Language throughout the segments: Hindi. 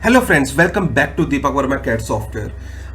Hello friends, welcome back to Deepak Verma CAD software.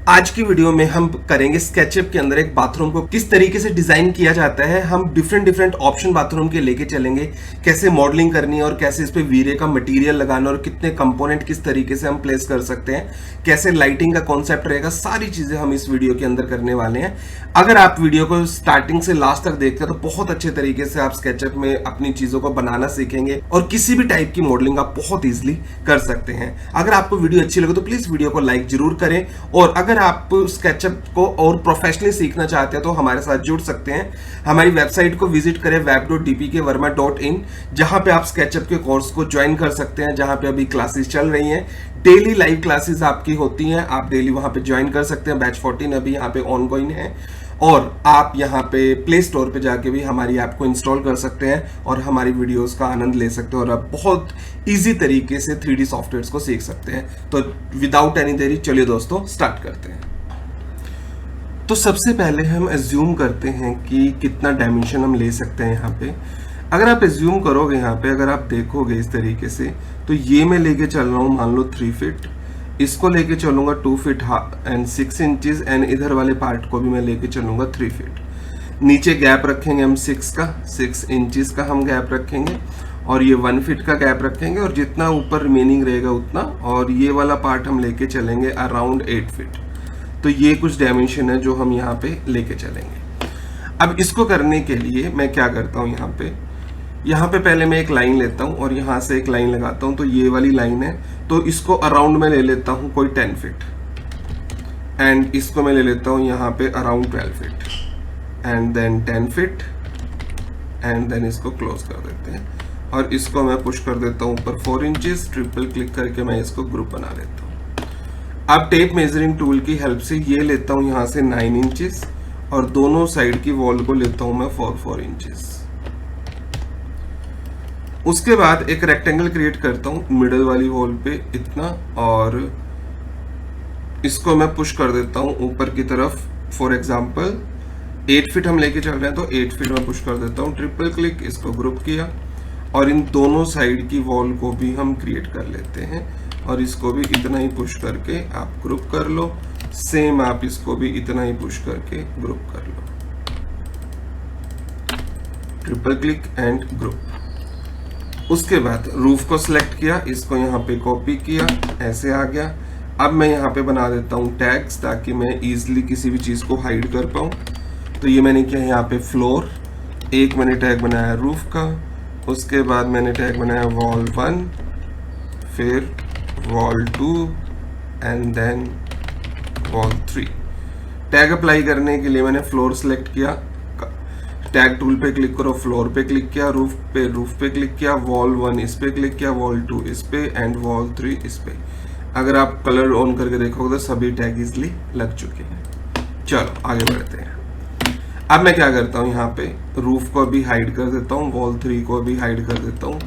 आज की वीडियो में हम करेंगे स्केचअप के अंदर एक बाथरूम को किस तरीके से डिजाइन किया जाता है। हम डिफरेंट ऑप्शन बाथरूम के लेके चलेंगे, कैसे मॉडलिंग करनी है और कैसे इस पे वीरे का मटेरियल लगाना और कितने कंपोनेंट किस तरीके से हम प्लेस कर सकते हैं, कैसे लाइटिंग का कॉन्सेप्ट रहेगा, सारी चीजें हम इस वीडियो के अंदर करने वाले हैं। अगर आप वीडियो को स्टार्टिंग से लास्ट तक देखते हैं तो बहुत अच्छे तरीके से आप स्केचअप में अपनी चीजों को बनाना सीखेंगे और किसी भी टाइप की मॉडलिंग आप बहुत ईजिली कर सकते हैं। अगर आपको वीडियो अच्छी लगे तो प्लीज वीडियो को लाइक जरूर करें, और अगर आप स्केचअप को और प्रोफेशनली सीखना चाहते हैं तो हमारे साथ जुड़ सकते हैं। हमारी वेबसाइट को विजिट करें web.dpkverma.in, जहां पे आप स्केचअप के कोर्स को ज्वाइन कर सकते हैं, जहां पे अभी क्लासेस चल रही हैं। डेली लाइव क्लासेस आपकी होती हैं, आप डेली वहां पे ज्वाइन कर सकते हैं। बैच 14 अभी यहाँ पे ऑनगोइंग है, और आप यहाँ पे प्ले स्टोर पे जाके भी हमारी ऐप को इंस्टॉल कर सकते हैं और हमारी वीडियोस का आनंद ले सकते हैं, और आप बहुत इजी तरीके से 3D सॉफ्टवेयर्स को सीख सकते हैं। तो विदाउट एनी देरी चलिए दोस्तों स्टार्ट करते हैं। तो सबसे पहले हम एज्यूम करते हैं कि कितना डायमेंशन हम ले सकते हैं। यहाँ पे अगर आप एज्यूम करोगे, यहाँ पे अगर आप देखोगे इस तरीके से, तो ये मैं लेके चल रहा हूँ मान लो 3 फीट, इसको लेके चलूंगा 2 फीट एंड 6 इंचेस, एंड इधर वाले पार्ट को भी मैं लेके चलूंगा 3 फीट। नीचे गैप रखेंगे हम 6 इंचेस का हम गैप रखेंगे, और ये 1 फीट का गैप रखेंगे, और जितना ऊपर रिमेनिंग रहेगा उतना, और ये वाला पार्ट हम लेके चलेंगे अराउंड 8 फीट। तो ये कुछ डायमेंशन है जो हम यहाँ पे लेके चलेंगे। अब इसको करने के लिए मैं क्या करता हूँ, यहाँ पे पहले मैं एक लाइन लेता हूँ और यहाँ से एक लाइन लगाता हूँ। तो ये वाली लाइन है, तो इसको अराउंड में ले लेता हूँ कोई 10 फीट, एंड इसको मैं ले लेता हूँ यहाँ पे around 12 feet, and then 10 feet, and then इसको क्लोज कर देते हैं, और इसको मैं पुश कर देता हूँ ऊपर 4 इंचेस। ट्रिपल क्लिक करके मैं इसको ग्रुप बना लेता हूँ। अब टेप मेजरिंग टूल की हेल्प से ये लेता हूँ यहाँ से 9 इंचेस, और दोनों साइड की वॉल को लेता हूँ मैं 4 इंचेस। उसके बाद एक रेक्टेंगल क्रिएट करता हूँ मिडल वाली वॉल पे इतना, और इसको मैं पुश कर देता हूँ ऊपर की तरफ। फॉर एग्जांपल 8 फीट हम लेके चल रहे हैं, तो 8 फीट में पुश कर देता हूँ। ट्रिपल क्लिक, इसको ग्रुप किया, और इन दोनों साइड की वॉल को भी हम क्रिएट कर लेते हैं, और इसको भी इतना ही पुश करके आप ग्रुप कर लो। सेम आप इसको भी इतना ही पुश करके ग्रुप कर लो। Triple click and group. उसके बाद रूफ को सिलेक्ट किया, इसको यहाँ पे कॉपी किया, ऐसे आ गया। अब मैं यहाँ पे बना देता हूँ टैग्स, ताकि मैं इजीली किसी भी चीज़ को हाइड कर पाऊँ। तो ये मैंने किया यहाँ पे फ्लोर, एक मैंने टैग बनाया रूफ का, उसके बाद मैंने टैग बनाया वॉल 1, फिर wall 2, and then wall 3। Tag apply करने के लिए मैंने फ्लोर सेलेक्ट किया, टैग टूल पे क्लिक करो, फ्लोर पे क्लिक किया, रूफ पे क्लिक किया, वॉल 1 इस पे क्लिक किया, वॉल 2 इस पे, एंड वॉल 3 इस पे। अगर आप कलर ऑन करके देखोगे तो सभी टैग इजली लग चुके हैं। चलो आगे बढ़ते हैं। अब मैं क्या करता हूँ, यहाँ पे रूफ को भी हाइड कर देता हूँ, वॉल 3 को भी हाइड कर देता हूँ।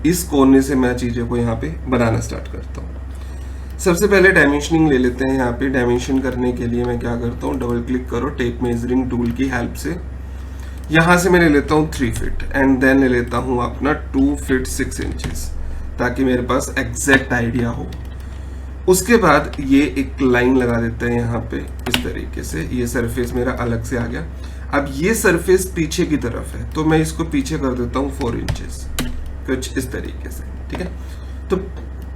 इस कोने से मैं चीज़ों को यहाँ पे बनाना स्टार्ट करता हूँ। सबसे पहले डायमेंशनिंग ले लेते हैं। यहाँ पे डायमेंशन करने के लिए मैं क्या करता हूँ, डबल क्लिक करो टेप मेजरिंग टूल की हेल्प से। यहाँ से मैं ले लेता हूँ 3 फीट, एंड देन ले लेता हूँ अपना 2 फीट 6 इंचेस, ताकि मेरे पास एग्जैक्ट आइडिया हो। उसके बाद ये एक लाइन लगा देते हैं यहाँ पे इस तरीके से। ये सरफेस मेरा अलग से आ गया। अब ये सरफेस पीछे की तरफ है, तो मैं इसको पीछे कर देता हूँ 4 इंचेस, कुछ इस तरीके से। ठीक है, तो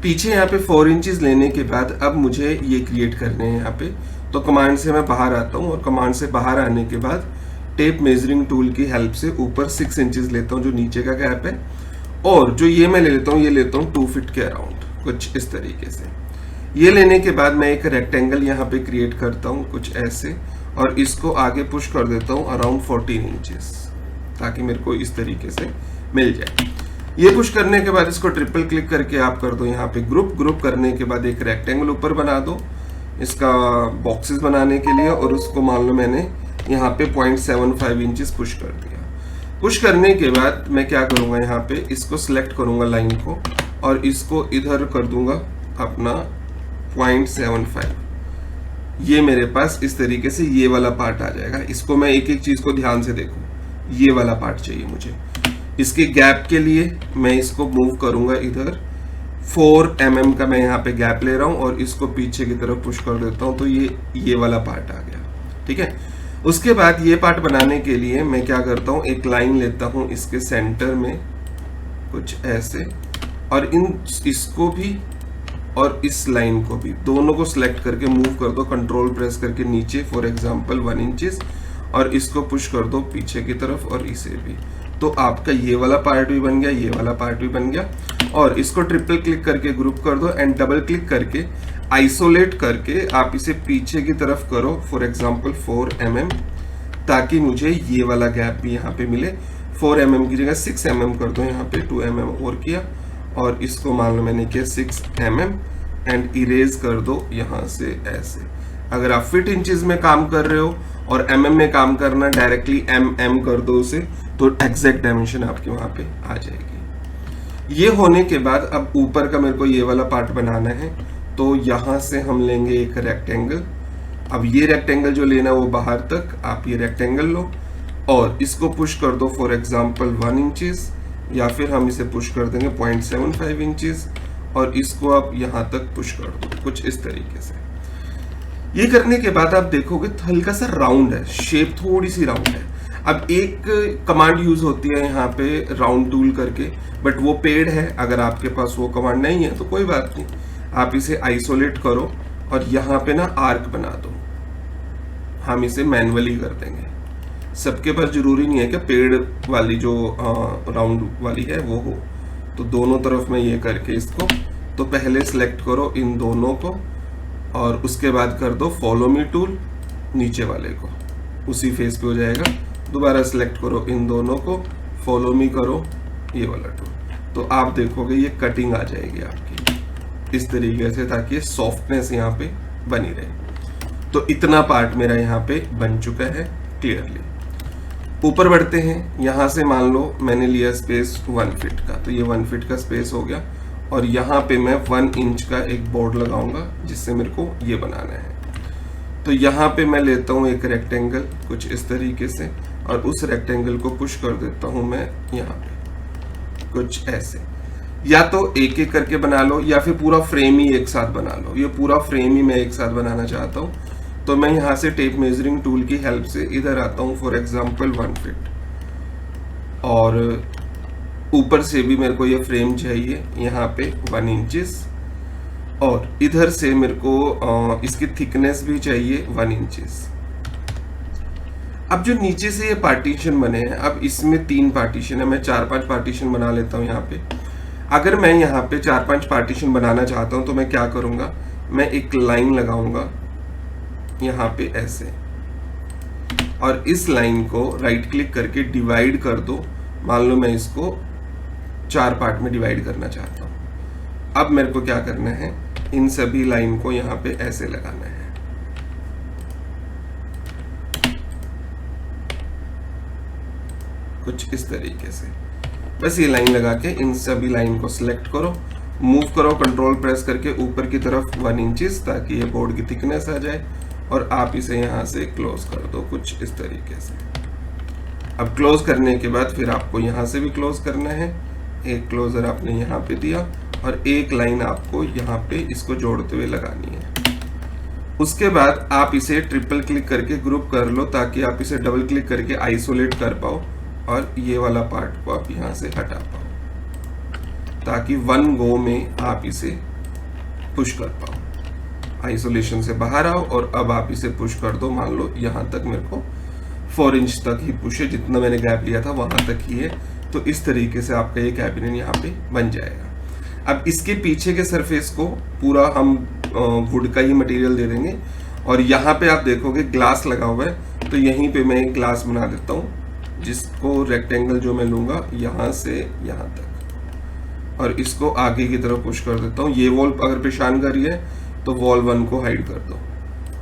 पीछे यहाँ पे 4 इंचेस लेने के बाद अब मुझे ये क्रिएट करने हैं यहाँ पे। तो कमांड से मैं बाहर आता हूँ, और कमांड से बाहर आने के बाद टेप मेजरिंग टूल की हेल्प से ऊपर 6 इंचेस लेता हूँ जो नीचे का गैप है, और जो ये मैं ले लेता हूँ, ये लेता हूँ 2 फीट के अराउंड, कुछ इस तरीके से। ये लेने के बाद मैं एक रेक्टेंगल यहाँ पे क्रिएट करता हूँ कुछ ऐसे, और इसको आगे पुश कर देता हूँ अराउंड 14 इंचेस, ताकि मेरे को इस तरीके से मिल जाए। ये पुश करने के बाद इसको ट्रिपल क्लिक करके आप कर दो यहाँ पे ग्रुप करने के बाद एक रेक्टेंगल ऊपर बना दो इसका बॉक्सेस बनाने के लिए, और उसको मान लो मैंने यहाँ पे 0.75 इंचेस पुश कर दिया। पुश करने के बाद मैं क्या करूँगा, यहाँ पे इसको सिलेक्ट करूँगा लाइन को, और इसको इधर कर दूंगा अपना 0.75। ये मेरे पास इस तरीके से ये वाला पार्ट आ जाएगा। इसको मैं एक एक चीज़ को ध्यान से देखूँ, ये वाला पार्ट चाहिए मुझे। इसके गैप के लिए मैं इसको मूव करूँगा इधर 4 mm का मैं यहाँ पे गैप ले रहा हूँ और इसको पीछे की तरफ पुश कर देता हूँ, तो ये वाला पार्ट आ गया। ठीक है, उसके बाद ये पार्ट बनाने के लिए मैं क्या करता हूँ, एक लाइन लेता हूँ इसके सेंटर में कुछ ऐसे, और इसको भी और इस लाइन को भी दोनों को सिलेक्ट करके मूव कर दो, कंट्रोल प्रेस करके नीचे, फॉर एग्जांपल 1 इंचेस, और इसको पुश कर दो पीछे की तरफ और इसे भी। तो आपका ये वाला पार्ट भी बन गया, ये वाला पार्ट भी बन गया। और इसको ट्रिपल क्लिक करके ग्रुप कर दो एंड डबल क्लिक करके आइसोलेट करके आप इसे पीछे की तरफ करो, फॉर एग्जांपल 4 mm, ताकि मुझे ये वाला गैप भी यहाँ पे मिले। 4 mm की जगह 6 mm कर दो, यहाँ पे 2 mm और किया, और इसको मान लो मैंने किया 6 mm एंड इरेज कर दो यहाँ से ऐसे। अगर आप फीट इंचेस में काम कर रहे हो और mm में काम करना, डायरेक्टली mm कर दो उसे, तो एग्जैक्ट डायमेंशन आपकी वहां पे आ जाएगी। ये होने के बाद अब ऊपर का मेरे को ये वाला पार्ट बनाना है, तो यहां से हम लेंगे एक रेक्टेंगल। अब ये रेक्टेंगल जो लेना वो बाहर तक आप ये रेक्टेंगल लो और इसको पुश कर दो, फॉर एग्जांपल 1 इंचेस, या फिर हम इसे पुश कर देंगे 0.75 इंचेस, और इसको आप यहां तक पुश कर दो कुछ इस तरीके से। ये करने के बाद आप देखोगे हल्का सा राउंड है, शेप थोड़ी सी राउंड है। अब एक कमांड यूज होती है यहाँ पे राउंड टूल करके, बट वो पेड है, अगर आपके पास वो कमांड नहीं है तो कोई बात नहीं, आप इसे आइसोलेट करो और यहाँ पे ना आर्क बना दो। हम इसे मैन्युअली कर देंगे, सबके पास जरूरी नहीं है कि पेड वाली जो राउंड वाली है वो हो। तो दोनों तरफ में ये करके इसको, तो पहले सिलेक्ट करो इन दोनों को और उसके बाद कर दो फॉलो मी टूल नीचे वाले को, उसी फेस पे हो जाएगा। दोबारा सिलेक्ट करो इन दोनों को, फॉलो मी करो ये वाला टूल, तो आप देखोगे ये कटिंग आ जाएगी आपकी इस तरीके से, ताकि ये सॉफ्टनेस यहाँ पे बनी रहे। तो इतना पार्ट मेरा यहाँ पे बन चुका है क्लियरली। ऊपर बढ़ते हैं, यहाँ से मान लो मैंने लिया स्पेस 1 फीट का, तो ये 1 फीट का स्पेस हो गया, और यहाँ पे मैं 1 इंच का एक बोर्ड लगाऊंगा जिससे मेरे को ये बनाना है। तो यहाँ पे मैं लेता हूँ एक रेक्टेंगल कुछ इस तरीके से, और उस रेक्टेंगल को पुश कर देता हूँ मैं यहाँ पे कुछ ऐसे। या तो एक एक करके बना लो या फिर पूरा फ्रेम ही एक साथ बना लो। ये पूरा फ्रेम ही मैं एक साथ बनाना चाहता हूँ, तो मैं यहाँ से टेप मेजरिंग टूल की हेल्प से इधर आता हूँ, फॉर एग्जांपल 1 फीट, और ऊपर से भी मेरे को ये फ्रेम चाहिए यहाँ पे 1 इंचेस, और इधर से मेरे को इसकी थिकनेस भी चाहिए 1 इंचेस। अब जो नीचे से ये पार्टीशन बने हैं, अब इसमें 3 पार्टीशन है, मैं 4-5 पार्टीशन बना लेता हूँ यहाँ पे। अगर मैं यहाँ पे 4-5 पार्टीशन बनाना चाहता हूँ तो मैं क्या करूँगा, मैं एक लाइन लगाऊंगा यहाँ पे ऐसे, और इस लाइन को राइट क्लिक करके डिवाइड कर दो। मान लो मैं इसको 4 पार्ट में डिवाइड करना चाहता हूँ। अब मेरे को क्या करना है, इन सभी लाइन को यहाँ पे ऐसे लगाना है, कुछ इस तरीके से। बस ये लाइन लगा के इन सभी लाइन को सिलेक्ट करो, मूव करो कंट्रोल प्रेस करके ऊपर की तरफ 1 इंचेस, ताकि ये बोर्ड की थिकनेस आ जाए, और आप इसे यहाँ से क्लोज कर दो कुछ इस तरीके से। अब क्लोज करने के बाद फिर आपको यहाँ से भी क्लोज करना है। एक क्लोजर आपने यहाँ पे दिया और एक लाइन आपको यहाँ पे इसको जोड़ते हुए लगानी है। उसके बाद आप इसे ट्रिपल क्लिक करके ग्रुप कर लो, ताकि आप इसे डबल क्लिक करके आइसोलेट कर पाओ और ये वाला पार्ट को आप यहाँ से हटा पाओ, ताकि 1 गो में आप इसे पुश कर पाओ। आइसोलेशन से बाहर आओ और अब आप इसे पुश कर दो। मान लो यहाँ तक मेरे को 4 इंच तक ही पुश है, जितना मैंने गैप लिया था वहां तक ही है। तो इस तरीके से आपका ये कैबिनेट यहाँ पे बन जाएगा। अब इसके पीछे के सरफेस को पूरा हम वुड का ही मटेरियल दे देंगे, और यहाँ पे आप देखोगे ग्लास लगा हुआ है, तो यहीं पे मैं एक ग्लास बना देता हूँ, जिसको रेक्टेंगल जो मैं लूंगा यहाँ से यहाँ तक, और इसको आगे की तरफ पुश कर देता हूँ। ये वॉल अगर परेशान कर रही है तो वॉल 1 को हाइड कर दो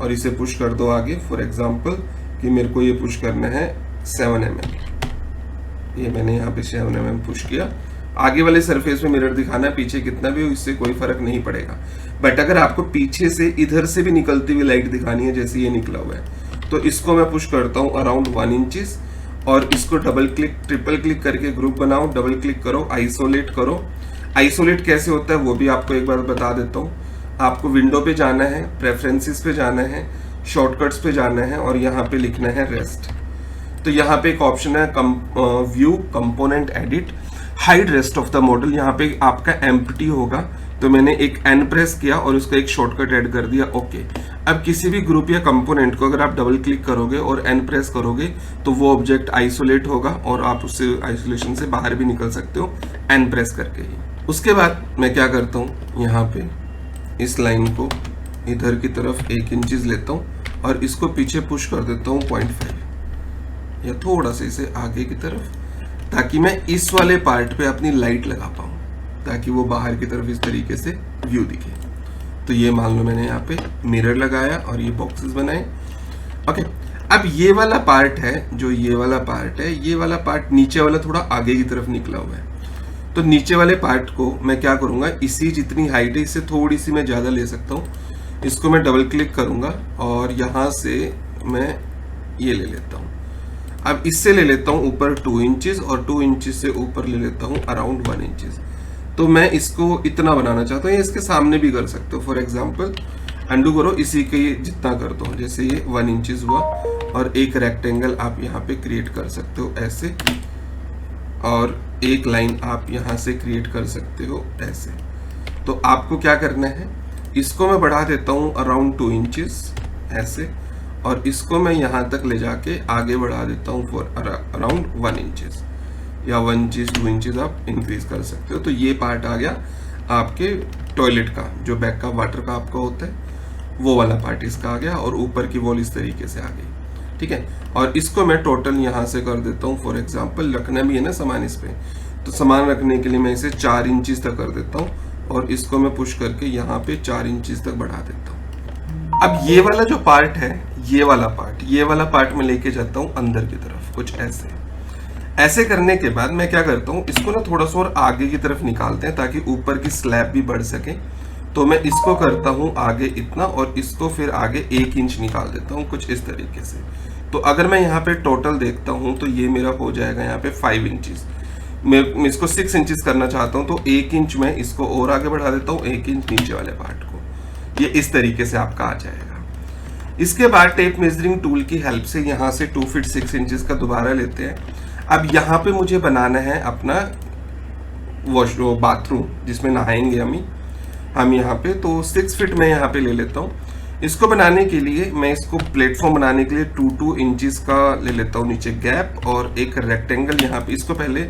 और इसे पुश कर दो आगे। फॉर एग्जांपल कि मेरे को ये पुश करना है 7 mm, ये मैंने यहाँ पे 7 mm पुश किया। आगे वाले सरफेस में मिरर दिखाना, पीछे कितना भी हो इससे कोई फर्क नहीं पड़ेगा। बट अगर आपको पीछे से इधर से भी निकलती हुई लाइट दिखानी है, जैसे ये निकला हुआ है, तो इसको मैं पुश करता हूँ अराउंड 1 इंचेस, और इसको डबल क्लिक ट्रिपल क्लिक करके ग्रुप बनाओ, डबल क्लिक करो, आइसोलेट करो। आइसोलेट कैसे होता है वो भी आपको एक बार बता देता हूँ। आपको विंडो पे जाना है, प्रेफरेंसेस पे जाना है, शॉर्टकट्स पे जाना है और यहाँ पे लिखना है रेस्ट। तो यहाँ पे एक ऑप्शन है view component edit hide rest of the model. यहाँ पे आपका एम्प्टी होगा, तो मैंने एक एन प्रेस किया और उसका एक शॉर्टकट ऐड कर दिया, ओके। अब किसी भी ग्रुप या कंपोनेंट को अगर आप डबल क्लिक करोगे और एन प्रेस करोगे तो वो ऑब्जेक्ट आइसोलेट होगा और आप उससे आइसोलेशन से बाहर भी निकल सकते हो एन प्रेस करके ही। उसके बाद मैं क्या करता हूँ, यहाँ पे इस लाइन को इधर की तरफ 1 इंचेस लेता हूँ और इसको पीछे पुश कर देता हूँ 0.5 या थोड़ा सा इसे आगे की तरफ, ताकि मैं इस वाले पार्ट पे अपनी लाइट लगा पाऊँ, ताकि वो बाहर की तरफ इस तरीके से व्यू दिखे। तो ये मान लो मैंने यहाँ पे मिरर लगाया और ये बॉक्सेस बनाए, ओके। अब ये वाला पार्ट है, जो ये वाला पार्ट है, ये वाला पार्ट नीचे वाला थोड़ा आगे की तरफ निकला हुआ है। तो नीचे वाले पार्ट को मैं क्या करूँगा, इसी जितनी हाइट है इससे थोड़ी सी मैं ज़्यादा ले सकता हूँ। इसको मैं डबल क्लिक करूँगा और यहाँ से मैं ये ले लेता हूँ। अब इससे ले लेता हूँ ऊपर 2 इंचेस और 2 इंचेस से ऊपर ले लेता हूँ अराउंड 1 इंचेस। तो मैं इसको इतना बनाना चाहता हूँ, या इसके सामने भी कर सकते हो। फॉर एग्जांपल अंडू करो, इसी के जितना कर दो, जैसे ये 1 इंचेस हुआ और एक रेक्टेंगल आप यहाँ पे क्रिएट कर सकते हो ऐसे, और एक लाइन आप यहाँ से क्रिएट कर सकते हो ऐसे। तो आपको क्या करना है, इसको मैं बढ़ा देता हूँ अराउंड 2 इंचेस ऐसे, और इसको मैं यहाँ तक ले जाके आगे बढ़ा देता हूँ फॉर अराउंड 1 इंचेस या 1 इंचेस 2 इंचेस आप इंक्रीज कर सकते हो। तो ये पार्ट आ गया आपके टॉयलेट का, जो बैक का वाटर का आपका होता है वो वाला पार्ट इसका आ गया, और ऊपर की वॉल इस तरीके से आ गई, ठीक है। और इसको मैं टोटल यहाँ से कर देता हूँ, फॉर एग्जांपल रखना भी है ना सामान इस पे, तो सामान रखने के लिए मैं इसे 4 इंचेस तक कर देता हूँ और इसको मैं पुश करके यहाँ पे 4 इंचेस तक बढ़ा देता हूँ। अब ये वाला जो पार्ट है, ये वाला पार्ट मैं लेके जाता हूँ अंदर की तरफ कुछ ऐसे करने के बाद मैं क्या करता हूँ, इसको ना थोड़ा सा और आगे की तरफ निकालते हैं ताकि ऊपर की स्लैब भी बढ़ सके। तो मैं इसको करता हूँ आगे इतना, और इसको फिर आगे 1 इंच निकाल देता हूँ कुछ इस तरीके से। तो अगर मैं यहाँ पे टोटल देखता हूँ तो ये मेरा हो जाएगा यहाँ पे 5 इंचेस। मैं इसको 6 इंचेस करना चाहता हूँ, तो 1 इंच मैं इसको और आगे बढ़ा देता हूँ, 1 इंच नीचे वाले पार्ट को। ये इस तरीके से आपका आ जाएगा। इसके बाद टेप मेजरिंग टूल की हेल्प से यहाँ से 2 फीट 6 इंचेस का दोबारा लेते हैं। अब यहाँ पे मुझे बनाना है अपना बाथरूम जिसमें नहाएंगे हम यहाँ पे, तो 6 फीट में यहाँ पे ले लेता हूँ। इसको बनाने के लिए मैं इसको प्लेटफॉर्म बनाने के लिए 2 इंचेस का ले लेता हूँ नीचे गैप, और एक रेक्टेंगल यहाँ पे, इसको पहले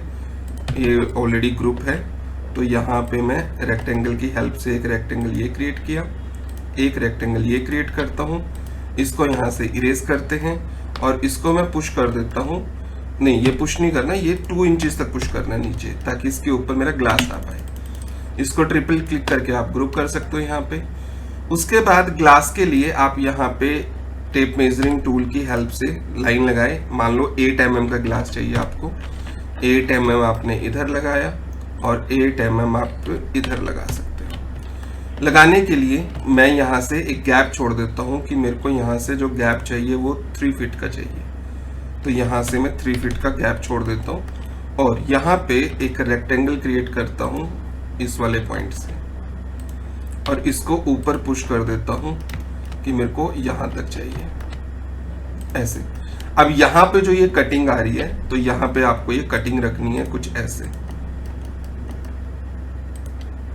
ये ऑलरेडी ग्रुप है तो यहाँ पे मैं रेक्टेंगल की हेल्प से एक रेक्टेंगल ये क्रिएट किया, एक रेक्टेंगल ये क्रिएट करता हूँ। इसको यहाँ से इरेज करते हैं और इसको मैं पुश कर देता हूँ, नहीं ये पुश नहीं करना, ये 2 इंचेस तक पुश करना है नीचे, ताकि इसके ऊपर मेरा ग्लास आ पाए। इसको ट्रिपल क्लिक करके आप ग्रुप कर सकते हो यहाँ पे। उसके बाद ग्लास के लिए आप यहाँ पे टेप मेजरिंग टूल की हेल्प से लाइन लगाए। मान लो 8 mm का ग्लास चाहिए आपको, 8 mm आपने इधर लगाया और 8 mm आप इधर लगा सकते हो। लगाने के लिए मैं यहाँ से एक गैप छोड़ देता हूँ कि मेरे को यहाँ से जो गैप चाहिए वो 3 फीट का चाहिए, तो यहाँ से मैं 3 फीट का गैप छोड़ देता हूँ और यहाँ पे एक रेक्टेंगल क्रिएट करता हूँ इस वाले पॉइंट से, और इसको ऊपर पुश कर देता हूँ कि मेरे को यहाँ तक चाहिए ऐसे। अब यहाँ पे जो ये कटिंग आ रही है, तो यहाँ पे आपको ये कटिंग रखनी है कुछ ऐसे,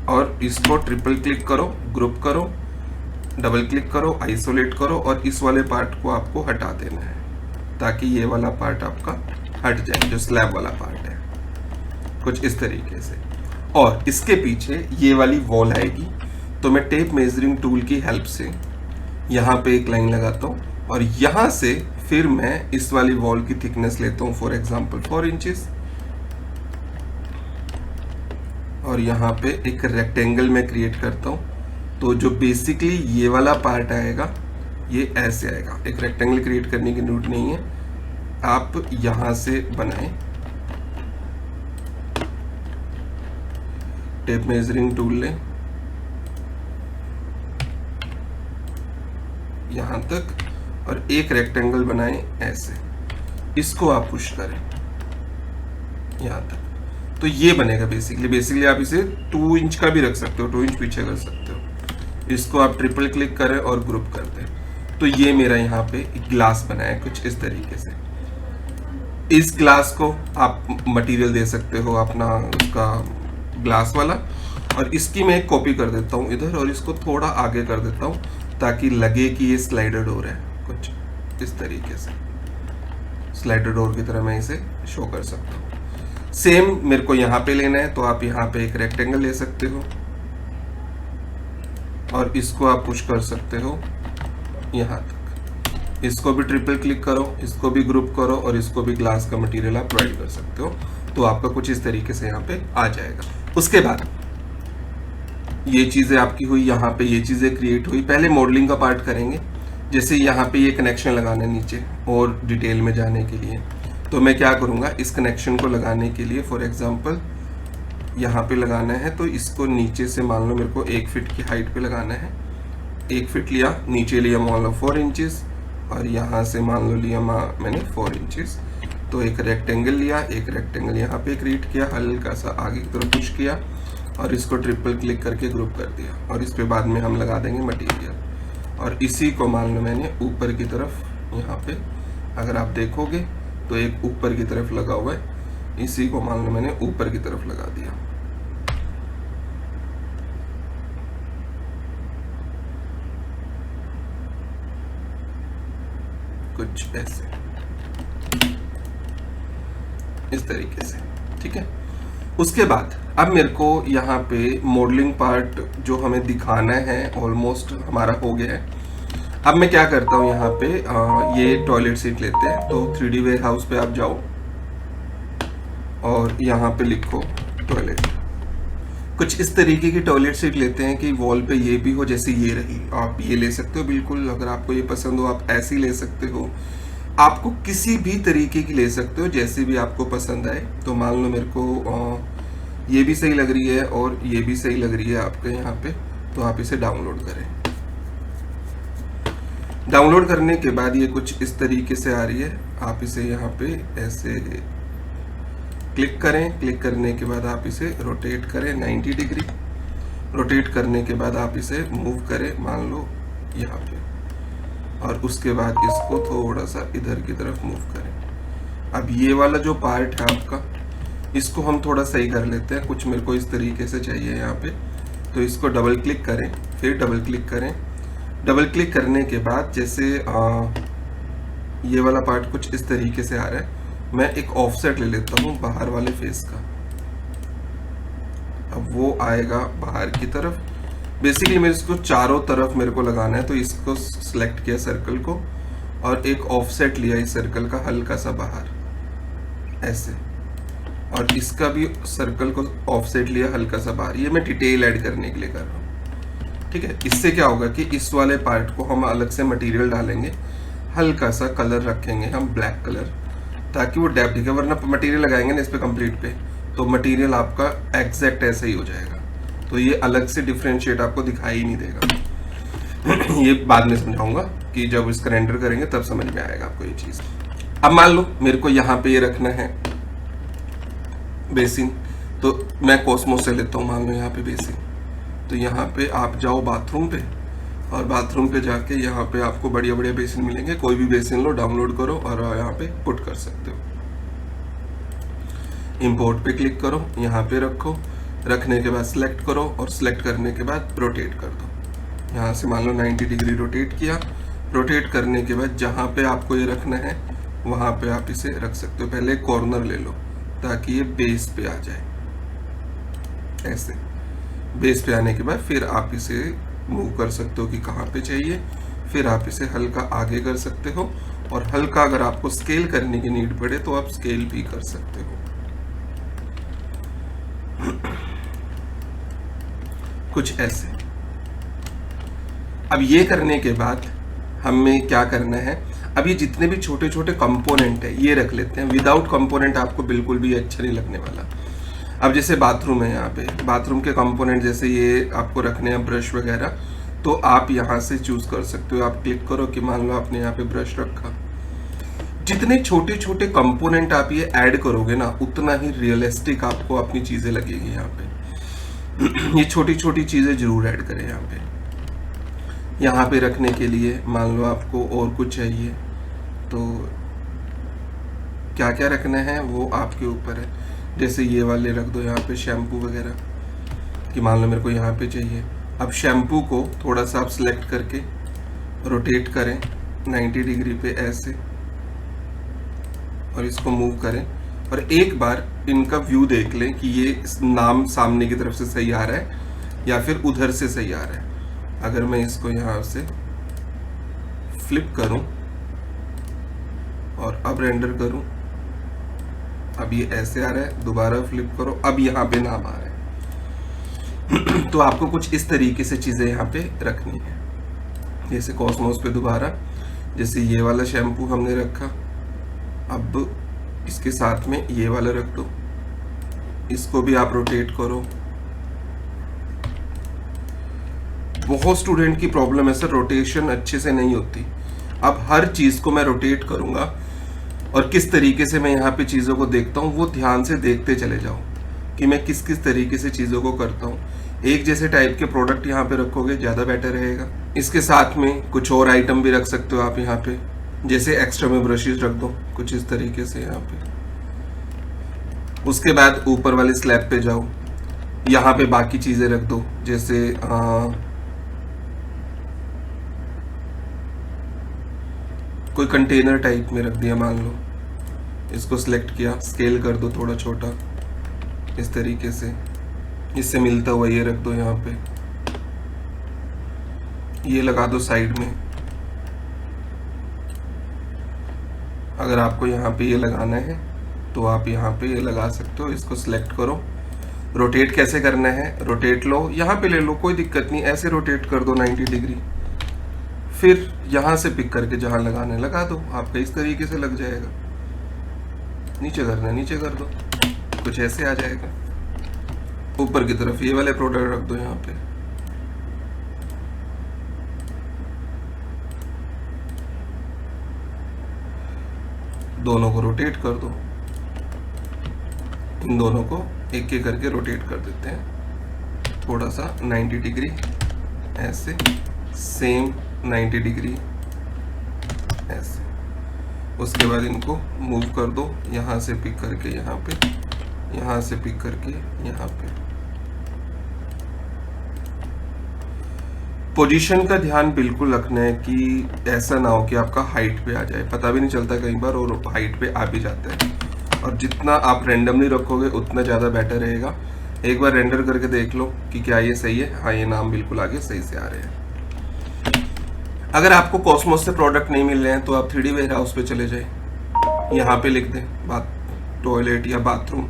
और इसको ट्रिपल क्लिक करो, ग्रुप करो, डबल क्लिक करो, आइसोलेट करो, और इस वाले पार्ट को आपको हटा देना है ताकि ये वाला पार्ट आपका हट जाए, जो स्लैब वाला पार्ट है, कुछ इस तरीके से। और इसके पीछे ये वाली वॉल आएगी, तो मैं टेप मेजरिंग टूल की हेल्प से यहाँ पे एक लाइन लगाता हूँ और यहाँ से फिर मैं इस वाली वॉल की थिकनेस लेता हूँ, फॉर एग्जांपल 4 इंचेस, और यहाँ पे एक रेक्टेंगल में क्रिएट करता हूँ। तो जो बेसिकली ये वाला पार्ट आएगा ये ऐसे आएगा। एक रेक्टेंगल क्रिएट करने की जरूरत नहीं है, आप यहाँ से बनाएं, टेप मेजरिंग टूल लें यहाँ तक और एक रेक्टेंगल बनाएं ऐसे, इसको आप पुश करें यहाँ तक। तो ये बनेगा बेसिकली आप इसे 2 इंच का भी रख सकते हो, 2 इंच पीछे कर सकते हो। इसको आप ट्रिपल क्लिक करें और ग्रुप कर दें, तो ये मेरा यहाँ पे ग्लास बना है कुछ इस तरीके से। इस ग्लास को आप मटेरियल दे सकते हो अपना उसका ग्लास वाला, और इसकी मैं एक कॉपी कर देता हूँ इधर और इसको थोड़ा आगे कर देता हूँ ताकि लगे कि ये स्लाइडर डोर है, कुछ इस तरीके से स्लाइडर डोर की तरह मैं इसे शो कर सकता हूँ। सेम मेरे को यहाँ पे लेना है, तो आप यहाँ पे एक रेक्टेंगल ले सकते हो और इसको आप पुश कर सकते हो यहाँ तक। इसको भी ट्रिपल क्लिक करो, इसको भी ग्रुप करो और इसको भी ग्लास का मटेरियल आप प्रोवाइड कर सकते हो, तो आपका कुछ इस तरीके से यहाँ पे आ जाएगा। उसके बाद ये चीजें आपकी हुई, यहाँ पे ये चीजें क्रिएट हुई। पहले मॉडलिंग का पार्ट करेंगे, जैसे यहाँ पे ये कनेक्शन लगाना है नीचे और डिटेल में जाने के लिए, तो मैं क्या करूँगा, इस कनेक्शन को लगाने के लिए फॉर एग्जांपल यहाँ पे लगाना है, तो इसको नीचे से मान लो मेरे को 1 फीट की हाइट पे लगाना है। 1 फीट लिया, नीचे लिया मान लो 4 इंचेस और यहाँ से मान लो लिया मैंने 4 इंचेस। तो एक रेक्टेंगल लिया, एक रेक्टेंगल यहाँ पे क्रिएट किया, हल्का सा आगे की तरफ पुश किया और इसको ट्रिपल क्लिक करके ग्रुप कर दिया, और इस पे बाद में हम लगा देंगे मटेरियल। और इसी को मान लो मैंने ऊपर की तरफ यहाँ पे अगर आप देखोगे तो एक ऊपर की तरफ लगा हुआ है, इसी को मान लो मैंने ऊपर की तरफ लगा दिया। कुछ ऐसे इस तरीके से, ठीक है। उसके बाद अब मेरे को यहाँ पे मॉडलिंग पार्ट जो हमें दिखाना है ऑलमोस्ट हमारा हो गया है। अब मैं क्या करता हूँ, यहाँ पे ये टॉयलेट सीट लेते हैं, तो 3D वेयर हाउस पे आप जाओ और यहाँ पे लिखो टॉयलेट। कुछ इस तरीके की टॉयलेट सीट लेते हैं कि वॉल पे ये भी हो, जैसे ये रही। आप ये ले सकते हो बिल्कुल, अगर आपको ये पसंद हो आप ऐसी ले सकते हो, आपको किसी भी तरीके की ले सकते हो जैसे भी आपको पसंद आए। तो मान लो मेरे को ये भी सही लग रही है और ये भी सही लग रही है आपके यहाँ पे, तो आप इसे डाउनलोड करें। डाउनलोड करने के बाद ये कुछ इस तरीके से आ रही है, आप इसे यहाँ पे ऐसे क्लिक करें। क्लिक करने के बाद आप इसे रोटेट करें 90 डिग्री। रोटेट करने के बाद आप इसे मूव करें मान लो यहाँ पे, और उसके बाद इसको थोड़ा सा इधर की तरफ मूव करें। अब ये वाला जो पार्ट है आपका, इसको हम थोड़ा सही कर लेते हैं, कुछ मेरे को इस तरीके से चाहिए यहाँ पे। तो इसको डबल क्लिक करें, फिर डबल क्लिक करें। डबल क्लिक करने के बाद जैसे ये वाला पार्ट कुछ इस तरीके से आ रहा है, मैं एक ऑफसेट ले लेता हूँ बाहर वाले फेस का। अब वो आएगा बाहर की तरफ। बेसिकली मेरे इसको चारों तरफ मेरे को लगाना है, तो इसको सिलेक्ट किया सर्कल को और एक ऑफसेट लिया इस सर्कल का हल्का सा बाहर ऐसे, और इसका भी सर्कल को ऑफसेट लिया हल्का सा बाहर। ये मैं डिटेल ऐड करने के लिए कर रहा हूँ, ठीक है। इससे क्या होगा कि इस वाले पार्ट को हम अलग से मटेरियल डालेंगे, हल्का सा कलर रखेंगे हम ब्लैक कलर, ताकि वो डेप्थ दिखे। वरना मटेरियल लगाएंगे ना इस पे कंप्लीट पे, तो मटेरियल आपका एग्जैक्ट ऐसे ही हो जाएगा, तो ये अलग से डिफरेंशिएट आपको दिखाई ही नहीं देगा। ये बाद में समझाऊंगा कि जब इसका रेंडर करेंगे तब समझ में आएगा आपको ये चीज। अब मान लो मेरे को यहाँ पे ये रखना है बेसिन, तो मैं कॉस्मोस से लेता हूँ मान लो यहाँ पे बेसिन। तो यहाँ पे आप जाओ बाथरूम पे, और बाथरूम पे जाके यहाँ पे आपको बढ़िया बढ़िया बेसिन मिलेंगे, कोई भी बेसिन लो, डाउनलोड करो और यहाँ पे पुट कर सकते हो। इंपोर्ट पे क्लिक करो, यहाँ पे रखो, रखने के बाद सिलेक्ट करो और सिलेक्ट करने के बाद रोटेट कर दो। यहाँ से मान लो 90 डिग्री रोटेट किया। रोटेट करने के बाद जहाँ पे आपको ये रखना है वहाँ पे आप इसे रख सकते हो। पहले कॉर्नर ले लो ताकि ये बेस पे आ जाए। ऐसे बेस पे आने के बाद फिर आप इसे मूव कर सकते हो कि कहाँ पे चाहिए, फिर आप इसे हल्का आगे कर सकते हो, और हल्का अगर आपको स्केल करने की नीड पड़े तो आप स्केल भी कर सकते हो। कुछ ऐसे। अब ये करने के बाद हमें क्या करना है, अब ये जितने भी छोटे छोटे कंपोनेंट है ये रख लेते हैं। विदाउट कंपोनेंट आपको बिल्कुल भी अच्छा नहीं लगने वाला। अब जैसे बाथरूम है, यहाँ पे बाथरूम के कंपोनेंट जैसे ये आपको रखने हैं ब्रश वगैरह, तो आप यहाँ से चूज कर सकते हो। आप क्लिक करो कि मान लो आपने यहाँ पे ब्रश रखा, जितने छोटे छोटे कंपोनेंट आप ये ऐड करोगे ना, उतना ही रियलिस्टिक आपको अपनी चीजें लगेगी यहाँ पे। ये छोटी छोटी चीजें जरूर ऐड करें यहाँ पे। यहाँ पे रखने के लिए मान लो आपको और कुछ चाहिए, तो क्या क्या रखना है वो आपके ऊपर है। जैसे ये वाले रख दो यहाँ पे शैम्पू वगैरह, कि मान लो मेरे को यहाँ पे चाहिए। अब शैम्पू को थोड़ा सा आप सिलेक्ट करके रोटेट करें 90 डिग्री पे ऐसे, और इसको मूव करें, और एक बार इनका व्यू देख लें कि ये नाम सामने की तरफ से सही आ रहा है या फिर उधर से सही आ रहा है। अगर मैं इसको यहाँ से फ्लिप करूं और अब रेंडर करूं, अब ये ऐसे आ रहा है, दोबारा फ्लिप करो, अब यहाँ पे नाम आ रहा है। तो आपको कुछ इस तरीके से चीजें यहाँ पे रखनी है। जैसे कॉस्मोस पे दोबारा, जैसे ये वाला शैम्पू हमने रखा, अब इसके साथ में ये वाला रख दो, इसको भी आप रोटेट करो। बहुत स्टूडेंट की प्रॉब्लम है सर, रोटेशन अच्छे से नहीं होती। अब हर चीज को मैं रोटेट करूंगा, और किस तरीके से मैं यहाँ पे चीजों को देखता हूँ वो ध्यान से देखते चले जाओ कि मैं किस किस तरीके से चीजों को करता हूँ। एक जैसे टाइप के प्रोडक्ट यहाँ पे रखोगे ज्यादा बेटर रहेगा। इसके साथ में कुछ और आइटम भी रख सकते हो आप यहाँ पे, जैसे एक्स्ट्रा में ब्रशेस रख दो कुछ इस तरीके से यहाँ पे। उसके बाद ऊपर वाले स्लैब पे जाओ, यहाँ पे बाकी चीजें रख दो, जैसे कोई कंटेनर टाइप में रख दिया मान लो, इसको सिलेक्ट किया, स्केल कर दो थोड़ा छोटा इस तरीके से, इससे मिलता हुआ ये रख दो यहाँ पे, ये लगा दो साइड में। अगर आपको यहाँ पे ये लगाना है तो आप यहाँ पे ये लगा सकते हो। इसको सिलेक्ट करो, रोटेट कैसे करना है, रोटेट लो, यहाँ पे ले लो, कोई दिक्कत नहीं, ऐसे रोटेट कर दो 90 डिग्री, फिर यहाँ से पिक करके जहाँ लगाना है लगा दो, आपका इस तरीके से लग जाएगा। नीचे करना है नीचे कर दो, कुछ ऐसे आ जाएगा। ऊपर की तरफ ये वाले प्रोडक्ट रख दो यहाँ पे, दोनों को रोटेट कर दो। इन दोनों को एक एक करके रोटेट कर देते हैं थोड़ा सा 90 डिग्री ऐसे, सेम 90 डिग्री ऐसे। उसके बाद इनको मूव कर दो, यहाँ से पिक करके यहाँ पे, यहाँ से पिक करके यहाँ पे। पोजीशन का ध्यान बिल्कुल रखना है कि ऐसा ना हो कि आपका हाइट पे आ जाए, पता भी नहीं चलता कई बार और हाइट पे आ भी जाता है। और जितना आप रैंडमली रखोगे उतना ज़्यादा बेटर रहेगा। एक बार रेंडर करके देख लो कि क्या ये सही है, हाँ ये नाम बिल्कुल आगे सही से आ रहे हैं। अगर आपको कॉस्मोस से प्रोडक्ट नहीं मिल रहे हैं तो आप 3D वेयरहाउस पे चले जाए, यहाँ पे लिख दें टॉयलेट या बाथरूम,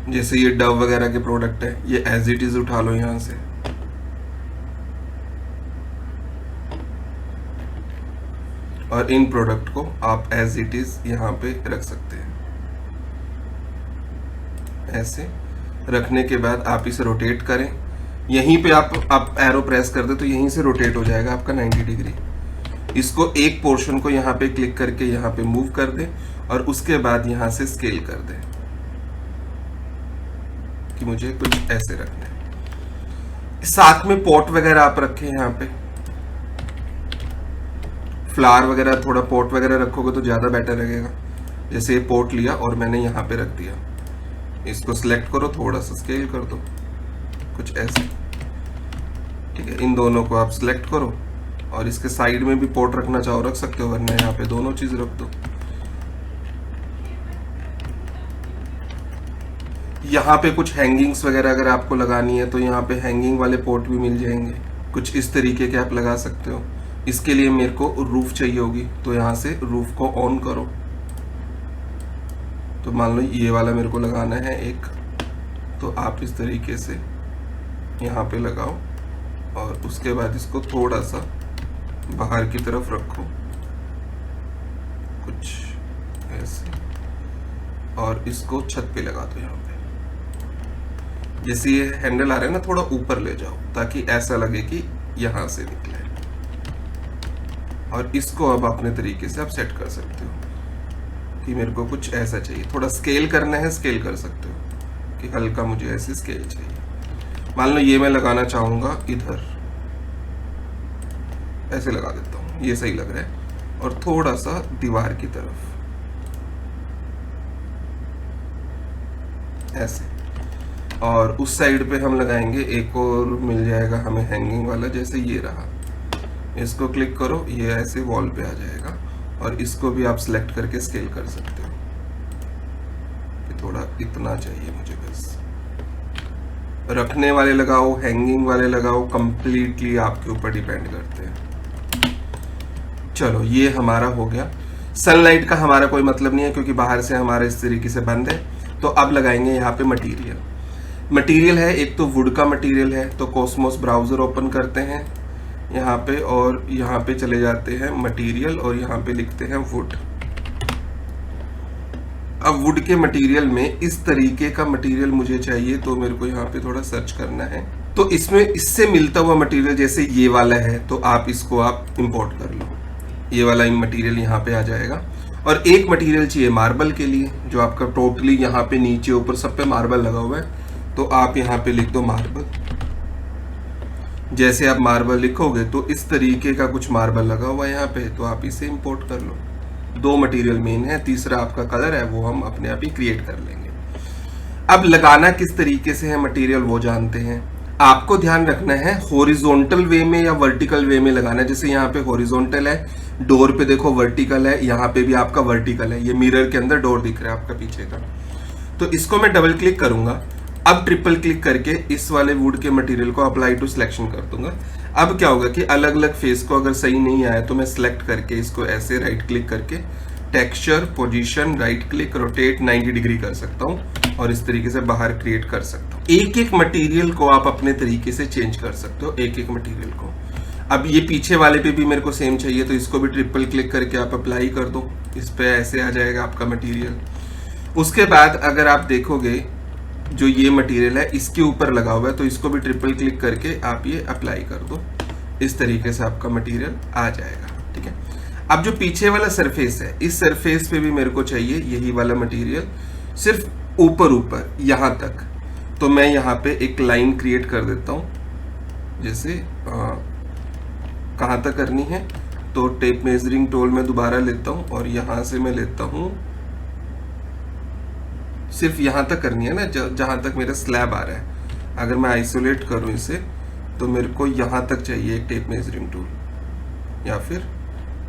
जैसे ये डव वगैरह के प्रोडक्ट है, ये एज इट इज उठा लो यहाँ से, और इन प्रोडक्ट को आप एज इट इज यहाँ पे रख सकते हैं। ऐसे रखने के बाद आप इसे रोटेट करें, यहीं पे आप एरो प्रेस कर दे तो यहीं से रोटेट हो जाएगा आपका 90 डिग्री। इसको एक पोर्शन को यहाँ पे क्लिक करके यहाँ पे मूव कर दे, और उसके बाद यहाँ से स्केल कर दे कि मुझे कुछ ऐसे रखना है। साथ में पॉट वगैरह आप रखें, यहाँ पे फ्लावर वगैरह, थोड़ा पॉट वगैरह रखोगे तो ज्यादा बेटर लगेगा। जैसे ये पॉट लिया और मैंने यहाँ पे रख दिया, इसको सिलेक्ट करो, थोड़ा सा स्केल कर दो कुछ ऐसे, ठीक है। इन दोनों को आप सिलेक्ट करो, और इसके साइड में भी पॉट रखना चाहो रख सकते हो, वरना यहाँ पे दोनों चीज रख दो। यहाँ पे कुछ हैंगिंग्स वगैरह अगर आपको लगानी है तो यहाँ पे हैंगिंग वाले पॉट भी मिल जाएंगे, कुछ इस तरीके के आप लगा सकते हो। इसके लिए मेरे को रूफ चाहिए होगी, तो यहाँ से रूफ को ऑन करो, तो मान लो ये वाला मेरे को लगाना है एक, तो आप इस तरीके से यहाँ पे लगाओ, और उसके बाद इसको थोड़ा सा बाहर की तरफ रखो कुछ ऐसे, और इसको छत पे लगा दो यहाँ पे। जैसे ये हैंडल आ रहा है ना, थोड़ा ऊपर ले जाओ ताकि ऐसा लगे कि यहाँ से निकले। और इसको अब अपने तरीके से आप सेट कर सकते हो कि मेरे को कुछ ऐसा चाहिए, थोड़ा स्केल करना है, स्केल कर सकते हो कि हल्का मुझे ऐसे स्केल चाहिए। मान लो ये मैं लगाना चाहूँगा इधर, ऐसे लगा देता हूँ, ये सही लग रहा है। और थोड़ा सा दीवार की तरफ ऐसे, और उस साइड पे हम लगाएंगे एक और मिल जाएगा हमें हैंगिंग वाला, जैसे ये रहा। इसको क्लिक करो, ये ऐसे वॉल पे आ जाएगा। और इसको भी आप सिलेक्ट करके स्केल कर सकते हो कि थोड़ा इतना चाहिए मुझे, बस। रखने वाले लगाओ, हैंगिंग वाले लगाओ, कंप्लीटली आपके ऊपर डिपेंड करते हैं। चलो ये हमारा हो गया। सनलाइट का हमारा कोई मतलब नहीं है क्योंकि बाहर से हमारा इस तरीके से बंद है। तो अब लगाएंगे यहाँ पे मटेरियल। मटेरियल है, एक तो वुड का मटेरियल है, तो कॉस्मोस ब्राउजर ओपन करते हैं यहाँ पे, और यहाँ पे चले जाते हैं मटेरियल, और यहाँ पे लिखते हैं वुड। अब वुड के मटेरियल में इस तरीके का मटेरियल मुझे चाहिए, तो मेरे को यहाँ पे थोड़ा सर्च करना है। तो इसमें इससे मिलता हुआ मटेरियल जैसे ये वाला है, तो आप इसको आप इंपोर्ट कर लो। ये वाला मटेरियल यहाँ पे आ जाएगा। और एक मटेरियल चाहिए मार्बल के लिए, जो आपका टोटली यहाँ पे नीचे ऊपर सब पे मार्बल लगा हुआ है, तो आप यहाँ पे लिख दो मार्बल। जैसे आप मार्बल लिखोगे तो इस तरीके का कुछ मार्बल लगा हुआ है यहाँ पे, तो आप इसे इंपोर्ट कर लो। दो मटेरियल मेन है, तीसरा आपका कलर है, वो हम अपने आप ही क्रिएट कर लेंगे। अब लगाना किस तरीके से है मटेरियल वो जानते हैं। आपको ध्यान रखना है हॉरिजॉन्टल वे में या वर्टिकल वे में लगाना है। जैसे यहाँ पे हॉरिजॉन्टल है, डोर पे देखो वर्टिकल है, यहाँ पे भी आपका वर्टिकल है। ये मिरर के अंदर डोर दिख रहा है आपका पीछे का। तो इसको मैं डबल क्लिक करूंगा। अब ट्रिपल क्लिक करके इस वाले वुड के मटेरियल को अप्लाई टू सिलेक्शन कर दूंगा। अब क्या होगा कि अलग अलग फेस को अगर सही नहीं आया तो मैं सिलेक्ट करके इसको ऐसे राइट क्लिक करके texture, position, right click, rotate 90 degree कर सकता हूँ और इस तरीके से बाहर क्रिएट कर सकता हूँ। एक एक मटेरियल को आप अपने तरीके से चेंज कर सकते हो, एक एक मटेरियल को। अब ये पीछे वाले पे भी मेरे को सेम चाहिए, तो इसको भी ट्रिपल क्लिक करके आप अप्लाई कर दो। इस पे ऐसे आ जाएगा आपका मटेरियल। उसके बाद अगर आप देखोगे जो ये मटेरियल है इसके ऊपर लगा हुआ है, तो इसको भी ट्रिपल क्लिक करके आप ये अप्लाई कर दो। इस तरीके से आपका मटेरियल आ जाएगा। ठीक है। अब जो पीछे वाला सरफेस है, इस सरफेस पे भी मेरे को चाहिए यही वाला मटेरियल, सिर्फ ऊपर ऊपर यहाँ तक। तो मैं यहाँ पे एक लाइन क्रिएट कर देता हूँ। जैसे कहाँ तक करनी है, तो टेप मेजरिंग टूल में दोबारा लेता हूँ और यहाँ से मैं लेता हूँ, सिर्फ यहाँ तक करनी है ना, जहाँ तक मेरा स्लैब आ रहा है। अगर मैं आइसोलेट करूँ इसे तो मेरे को यहाँ तक चाहिए एक टेप मेजरिंग टूल, या फिर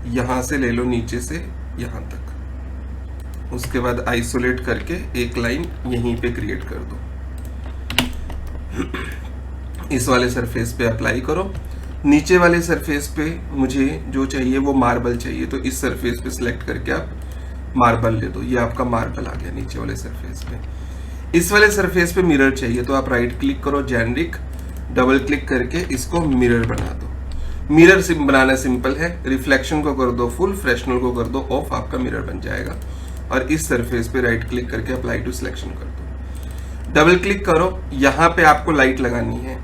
यहाँ से ले लो नीचे से यहाँ तक। उसके बाद आइसोलेट करके एक लाइन यहीं पे क्रिएट कर दो। इस वाले सरफेस पे अप्लाई करो। नीचे वाले सरफेस पे मुझे जो चाहिए वो मार्बल चाहिए, तो इस सरफेस पे सिलेक्ट करके आप मार्बल ले दो। ये आपका मार्बल आ गया नीचे वाले सरफेस पे। इस वाले सरफेस पे मिरर चाहिए, तो आप राइट क्लिक करो, जेनरिक, डबल क्लिक करके इसको मिरर बना दो। मिरर बनाना सिंपल है, रिफ्लेक्शन को कर दो फुल, फ्रेशनल को कर दो ऑफ, आपका मिरर बन जाएगा। और इस सरफेस पे राइट क्लिक करके अप्लाई टू सिलेक्शन कर दो। डबल क्लिक करो, यहाँ पे आपको लाइट लगानी है।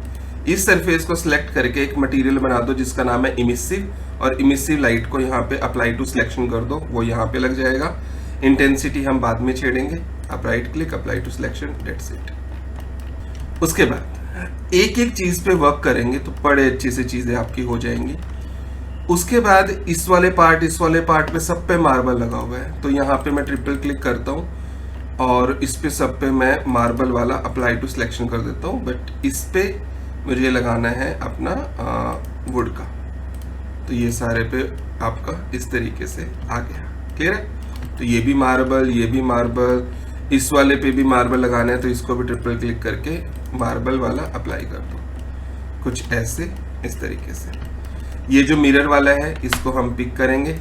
इस सरफेस को सिलेक्ट करके एक मटेरियल बना दो जिसका नाम है इमिसिव, और इमिसिव लाइट को यहाँ पे अप्लाई टू सिलेक्शन कर दो, वो यहाँ पे लग जाएगा। इंटेंसिटी हम बाद में छेड़ेंगे। आप right click, apply to selection, that's it. उसके बाद एक एक चीज पे वर्क करेंगे तो बड़े अच्छे से चीजें आपकी हो जाएंगी। उसके बाद इस वाले पार्ट पे सब पे मार्बल लगा हुआ है, तो यहाँ पे मैं ट्रिपल क्लिक करता हूँ और इस पे सब पे मैं मार्बल वाला अप्लाई टू सिलेक्शन कर देता हूँ। बट इस पे मुझे लगाना है अपना वुड का, तो ये सारे पे आपका इस तरीके से आ गया। क्लियर है। तो ये भी मार्बल, ये भी मार्बल, इस वाले पे भी मार्बल लगाना है, तो इसको भी ट्रिपल क्लिक करके मार्बल वाला अप्लाई कर दो, कुछ ऐसे इस तरीके से। ये जो मिरर वाला है इसको हम पिक करेंगे।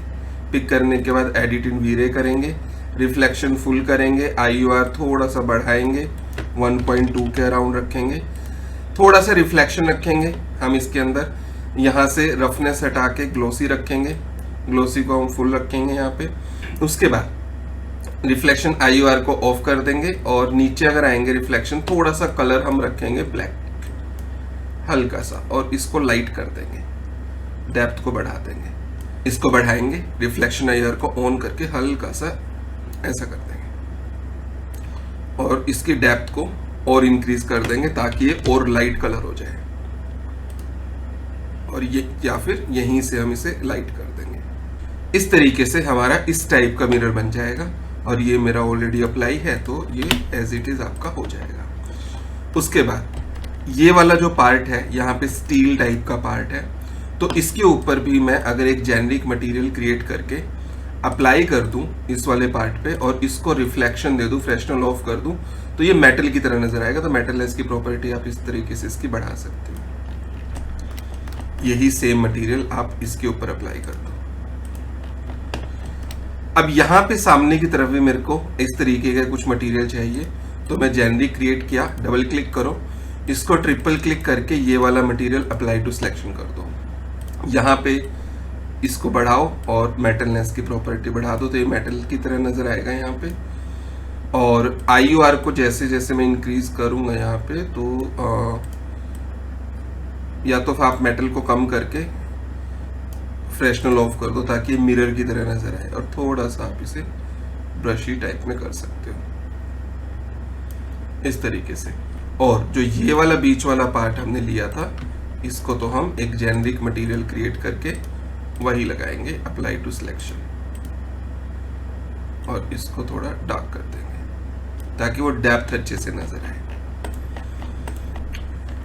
पिक करने के बाद एडिट इन वी-रे करेंगे, रिफ्लेक्शन फुल करेंगे, IUR थोड़ा सा बढ़ाएंगे, 1.2 के अराउंड रखेंगे, थोड़ा सा रिफ्लेक्शन रखेंगे हम इसके अंदर। यहाँ से रफनेस हटा के ग्लोसी रखेंगे, ग्लोसी को हम फुल रखेंगे यहाँ पे। उसके बाद रिफ्लेक्शन IOR को ऑफ कर देंगे और नीचे अगर आएंगे रिफ्लेक्शन, थोड़ा सा कलर हम रखेंगे ब्लैक हल्का सा, और इसको लाइट कर देंगे, डेप्थ को बढ़ा देंगे, इसको बढ़ाएंगे, रिफ्लेक्शन IOR को ऑन करके हल्का सा ऐसा कर देंगे और इसकी डेप्थ को और इंक्रीज कर देंगे ताकि ये और लाइट कलर हो जाए, और ये या फिर यहीं से हम इसे लाइट कर देंगे। इस तरीके से हमारा इस टाइप का मिरर बन जाएगा और ये मेरा ऑलरेडी अप्लाई है तो ये एज इट इज आपका हो जाएगा। उसके बाद ये वाला जो पार्ट है यहाँ पे स्टील टाइप का पार्ट है, तो इसके ऊपर भी मैं अगर एक जेनरिक मटेरियल क्रिएट करके अप्लाई कर दूं इस वाले पार्ट पे और इसको रिफ्लेक्शन दे दूं, फ्रेशनल ऑफ कर दूं, तो ये मेटल की तरह नजर आएगा। तो मेटललेस की प्रॉपर्टी आप इस तरीके से इसकी बढ़ा सकते हो। यही सेम मटेरियल आप इसके ऊपर अप्लाई कर दो। अब यहाँ पे सामने की तरफ भी मेरे को इस तरीके का कुछ मटेरियल चाहिए, तो मैं जेनरिक क्रिएट किया, डबल क्लिक करो, इसको ट्रिपल क्लिक करके ये वाला मटेरियल अप्लाई टू सिलेक्शन कर दो। यहाँ पे इसको बढ़ाओ और मेटलनेस की प्रॉपर्टी बढ़ा दो, तो ये मेटल की तरह नजर आएगा यहाँ पे। और IOR को जैसे जैसे मैं इंक्रीज करूंगा यहाँ पे, तो या तो आप मेटल को कम करके फ्रेशनल ऑफ कर दो ताकि मिरर की तरह नजर आए, और थोड़ा सा आप इसे ब्रशी टाइप में कर सकते हो इस तरीके से। और जो ये वाला बीच वाला पार्ट हमने लिया था, इसको तो हम एक जेनरिक मटेरियल क्रिएट करके वही लगाएंगे, अप्लाई टू सिलेक्शन, और इसको थोड़ा डार्क कर देंगे ताकि वो डेप्थ अच्छे से नजर आए,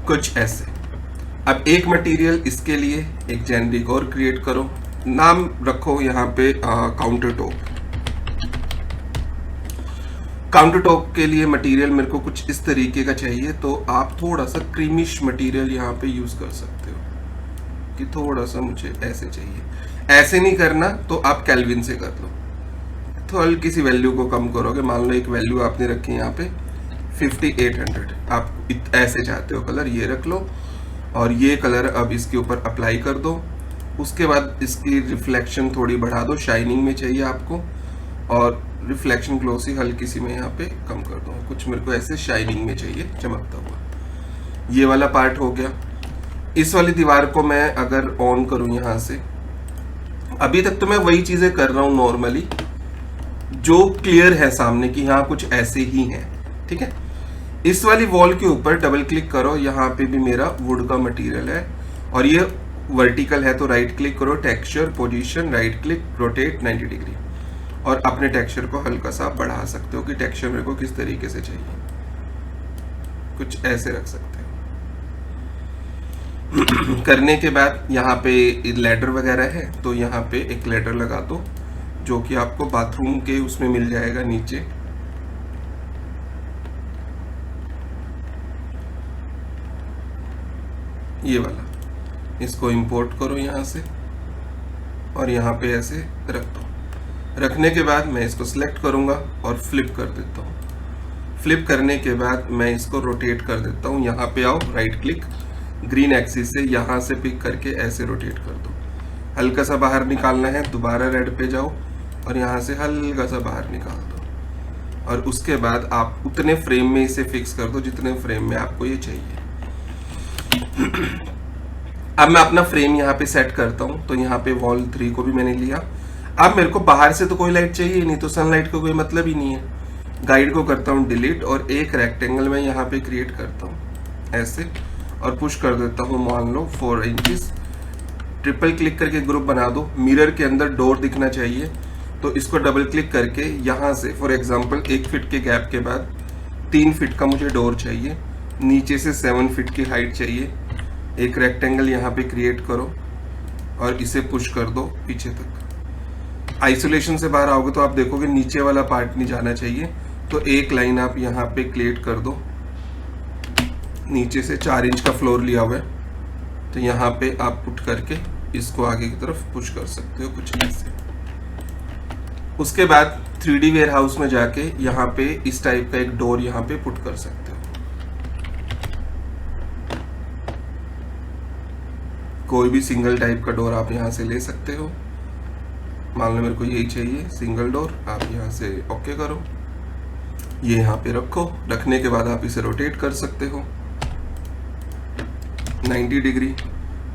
कुछ ऐसे। अब एक मटेरियल इसके लिए एक जेनरिक और क्रिएट करो, नाम रखो यहाँ पे काउंटर टॉप। काउंटर टॉप के लिए मटेरियल मेरे को कुछ इस तरीके का चाहिए, तो आप थोड़ा सा क्रीमिश मटेरियल यहाँ पे यूज कर सकते हो कि थोड़ा सा मुझे ऐसे चाहिए। ऐसे नहीं करना तो आप केल्विन से कर लो, तो हल्की सी वैल्यू को कम करोगे। मान लो एक वैल्यू आपने रखी है यहाँ पे 5800, आप ऐसे चाहते हो कलर, ये रख लो और ये कलर अब इसके ऊपर अप्लाई कर दो। उसके बाद इसकी रिफ्लेक्शन थोड़ी बढ़ा दो, शाइनिंग में चाहिए आपको, और रिफ्लेक्शन ग्लोसी हल्की सी मैं यहाँ पे कम कर दूँ, कुछ मेरे को ऐसे शाइनिंग में चाहिए, चमकता हुआ। ये वाला पार्ट हो गया। इस वाली दीवार को मैं अगर ऑन करूँ यहाँ से, अभी तक तो मैं वही चीजें कर रहा हूँ नॉर्मली जो क्लियर है सामने की, यहाँ कुछ ऐसे ही है, ठीक है। इस वाली वॉल के ऊपर डबल क्लिक करो, यहाँ पे भी मेरा वुड का मटेरियल है और ये वर्टिकल है, तो राइट क्लिक करो, texture, position, right click, rotate 90 degree, और अपने टेक्सचर को हल्का सा बढ़ा सकते हो कि टेक्सचर मेरे को किस तरीके से चाहिए, कुछ ऐसे रख सकते हो। करने के बाद यहाँ पे लैडर वगैरह है, तो यहाँ पे एक लैडर लगा दो जो कि आपको बाथरूम के उसमें मिल जाएगा नीचे। ये वाला, इसको इंपोर्ट करो यहाँ से और यहाँ पे ऐसे रख दो। रखने के बाद मैं इसको सिलेक्ट करूँगा और फ्लिप कर देता हूँ। फ्लिप करने के बाद मैं इसको रोटेट कर देता हूँ। यहाँ पे आओ, राइट क्लिक, ग्रीन एक्सिस से यहाँ से पिक करके ऐसे रोटेट कर दो। हल्का सा बाहर निकालना है, दोबारा रेड पे जाओ और यहाँ से हल्का सा बाहर निकाल दो, और उसके बाद आप उतने फ्रेम में इसे फिक्स कर दो जितने फ्रेम में आपको ये चाहिए। अब मैं अपना फ्रेम यहाँ पे सेट करता हूँ, तो यहाँ पे वॉल 3 को भी मैंने लिया। अब मेरे को बाहर से तो कोई लाइट चाहिए नहीं, तो सनलाइट का कोई मतलब ही नहीं है। गाइड को करता हूँ डिलीट और एक रेक्टेंगल में यहाँ पे क्रिएट करता हूँ ऐसे, और पुश कर देता हूँ मान लो 4 इंचेस। ट्रिपल क्लिक करके ग्रुप बना दो। मिरर के अंदर डोर दिखना चाहिए, तो इसको डबल क्लिक करके यहाँ से फॉर एग्जांपल 1 फीट के गैप के बाद 3 फीट का मुझे डोर चाहिए, नीचे से 7 फीट की हाइट चाहिए। एक रेक्टेंगल यहाँ पे क्रिएट करो और इसे पुश कर दो पीछे तक। आइसोलेशन से बाहर आओगे तो आप देखोगे नीचे वाला पार्ट नहीं जाना चाहिए, तो एक लाइन आप यहाँ पे क्रिएट कर दो। नीचे से 4 इंच का फ्लोर लिया हुआ है, तो यहाँ पे आप पुट करके इसको आगे की तरफ पुश कर सकते हो, कुछ ऐसे। उसके बाद 3D वेयरहाउस में जाके यहाँ पे इस टाइप का एक डोर यहाँ पे पुट कर सकते हो। कोई भी सिंगल टाइप का डोर आप यहाँ से ले सकते हो। मान लो मेरे को यही चाहिए सिंगल डोर, आप यहाँ से ओके करो, ये यहाँ पे रखो। रखने के बाद आप इसे रोटेट कर सकते हो 90 डिग्री।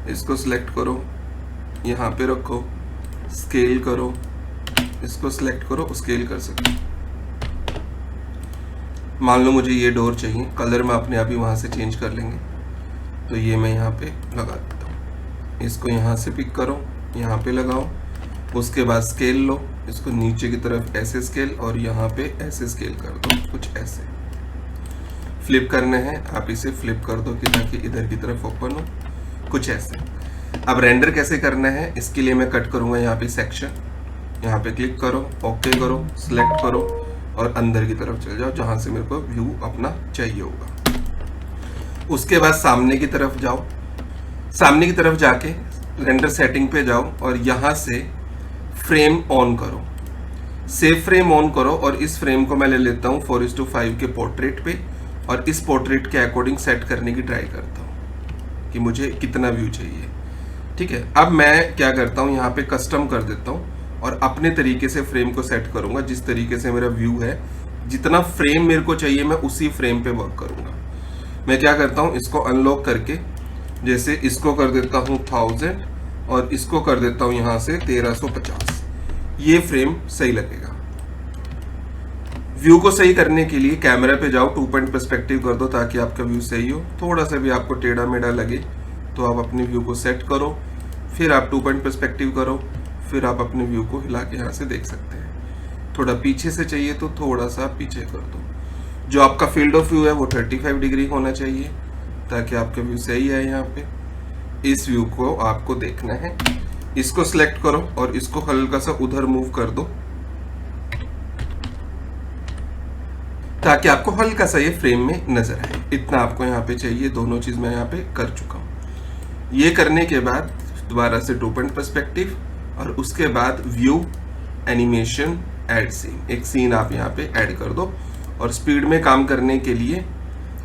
इसको सिलेक्ट करो, यहाँ पे रखो, स्केल करो, इसको सिलेक्ट करो, स्केल कर सकते हो। मान लो मुझे ये डोर चाहिए, कलर में अपने आप ही वहाँ से चेंज कर लेंगे। तो ये मैं यहाँ पे लगा देता हूँ, इसको यहाँ से पिक करो, यहाँ पे लगाओ, उसके बाद स्केल लो, इसको नीचे की तरफ ऐसे स्केल और यहाँ पे ऐसे स्केल कर दो, कुछ ऐसे। फ्लिप करने हैं, आप इसे फ्लिप कर दो कि ताकि इधर की तरफ ओपन हो, कुछ ऐसे। अब रेंडर कैसे करना है, इसके लिए मैं कट करूँगा यहाँ पे सेक्शन, यहाँ पे क्लिक करो, ओके करो, सिलेक्ट करो और अंदर की तरफ चले जाओ जहाँ से मेरे को व्यू अपना चाहिए होगा। उसके बाद सामने की तरफ जाओ, सामने की तरफ जाके रेंडर सेटिंग पे जाओ और यहाँ से फ्रेम ऑन करो, सेव फ्रेम ऑन करो और इस फ्रेम को मैं ले लेता हूँ 4:5 के पोर्ट्रेट पे और इस पोर्ट्रेट के अकॉर्डिंग सेट करने की ट्राई करता हूँ कि मुझे कितना व्यू चाहिए। ठीक है, अब मैं क्या करता हूँ, यहाँ पे कस्टम कर देता हूँ और अपने तरीके से फ्रेम को सेट करूँगा, जिस तरीके से मेरा व्यू है, जितना फ्रेम मेरे को चाहिए मैं उसी फ्रेम पे वर्क करूँगा। मैं क्या करता हूँ, इसको अनलॉक करके जैसे इसको कर देता हूँ 1000 और इसको कर देता हूँ यहाँ से 1350, ये फ्रेम सही लगेगा। व्यू को सही करने के लिए कैमरा पे जाओ, 2 पॉइंट पर्सपेक्टिव कर दो ताकि आपका व्यू सही हो। थोड़ा सा भी आपको टेढ़ा मेढ़ा लगे तो आप अपने व्यू को सेट करो, फिर आप 2 पॉइंट पर्सपेक्टिव करो, फिर आप अपने व्यू को हिला के यहाँ से देख सकते हैं। थोड़ा पीछे से चाहिए तो थोड़ा सा पीछे कर दो। जो आपका फील्ड ऑफ व्यू है वो 35 डिग्री होना चाहिए ताकि आपका व्यू सही है। यहाँ पे इस व्यू को आपको देखना है, इसको सिलेक्ट करो और इसको हल्का सा उधर मूव कर दो ताकि आपको हल्का सा ये फ्रेम में नजर आए। इतना आपको यहाँ पे चाहिए, दोनों चीज मैं यहाँ पे कर चुका हूँ। ये करने के बाद दोबारा से 2 पॉइंट पर्सपेक्टिव और उसके बाद व्यू, एनिमेशन, ऐड सीन, एक सीन आप यहाँ पे ऐड कर दो। और स्पीड में काम करने के लिए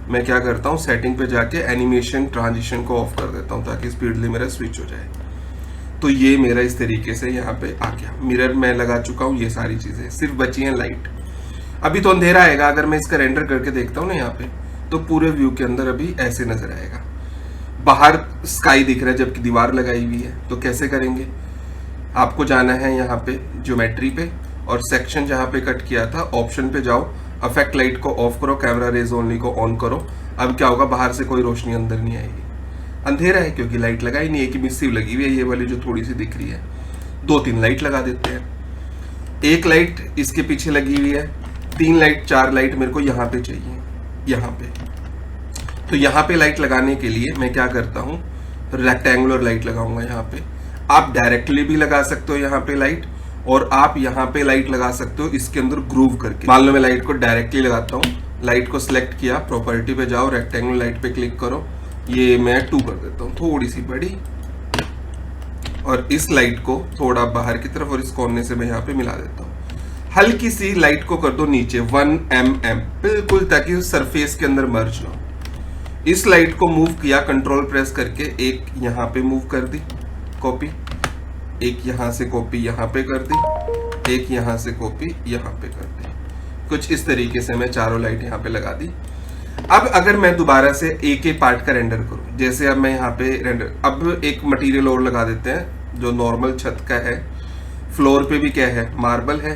मैं क्या करता हूँ, सेटिंग पे जाके एनिमेशन ट्रांजिशन को ऑफ कर देता हूँ ताकि स्पीडली मेरा स्विच हो जाए। तो ये मेरा इस तरीके से यहाँ पे आ गया। मिरर मैं लगा चुका हूँ, ये सारी चीजें, सिर्फ बची हैं लाइट। अभी तो अंधेरा आएगा, अगर मैं इसका रेंडर करके देखता हूँ ना यहाँ पे, तो पूरे व्यू के अंदर अभी ऐसे नजर आएगा। बाहर स्काई दिख रहा है जबकि दीवार लगाई हुई है। तो कैसे करेंगे, आपको जाना है यहाँ पे ज्योमेट्री पे और सेक्शन जहाँ पे कट किया था ऑप्शन पे जाओ, अफेक्ट लाइट को ऑफ करो, कैमरा रेज ओनली को ऑन करो। अब क्या होगा, बाहर से कोई रोशनी अंदर नहीं आएगी। अंधेरा है क्योंकि लाइट लगाई नहीं है, कि मिसिव लगी हुई है ये वाली जो थोड़ी सी दिख रही है। 2-3 लाइट लगा देते हैं। एक लाइट इसके पीछे लगी हुई है, 3 लाइट 4 लाइट मेरे को यहाँ पे चाहिए, यहाँ पे। तो यहाँ पे लाइट लगाने के लिए मैं क्या करता हूँ, रेक्टेंगुलर लाइट लगाऊंगा यहाँ पे। आप डायरेक्टली भी लगा सकते हो यहाँ पे लाइट, और आप यहाँ पे लाइट लगा सकते हो इसके अंदर ग्रूव करके। मान लो मैं लाइट को डायरेक्टली लगाता हूँ, लाइट को सिलेक्ट किया, प्रॉपर्टी पे जाओ, रेक्टेंगुलर लाइट पे क्लिक करो, ये मैं 2 कर देता हूँ, थोड़ी सी बड़ी, और इस लाइट को थोड़ा बाहर की तरफ और इस कोने से मैं यहाँ पे मिला देता हूँ। हल्की सी लाइट को कर दो नीचे 1 mm बिल्कुल, ताकि सरफेस के अंदर मर्ज ना हो। इस लाइट को मूव किया कंट्रोल प्रेस करके, एक यहाँ पे मूव कर दी कॉपी, एक यहाँ से कॉपी यहाँ पे कर दी, एक यहाँ से कॉपी यहाँ पे कर दी। कुछ इस तरीके से मैं चारों लाइट यहाँ पे लगा दी। अब अगर मैं दोबारा से एक एक पार्ट का रेंडर करूं, जैसे अब मैं यहाँ पे रेंडर, अब एक मटेरियल और लगा देते हैं जो नॉर्मल छत का है। फ्लोर पे भी क्या है, मार्बल है,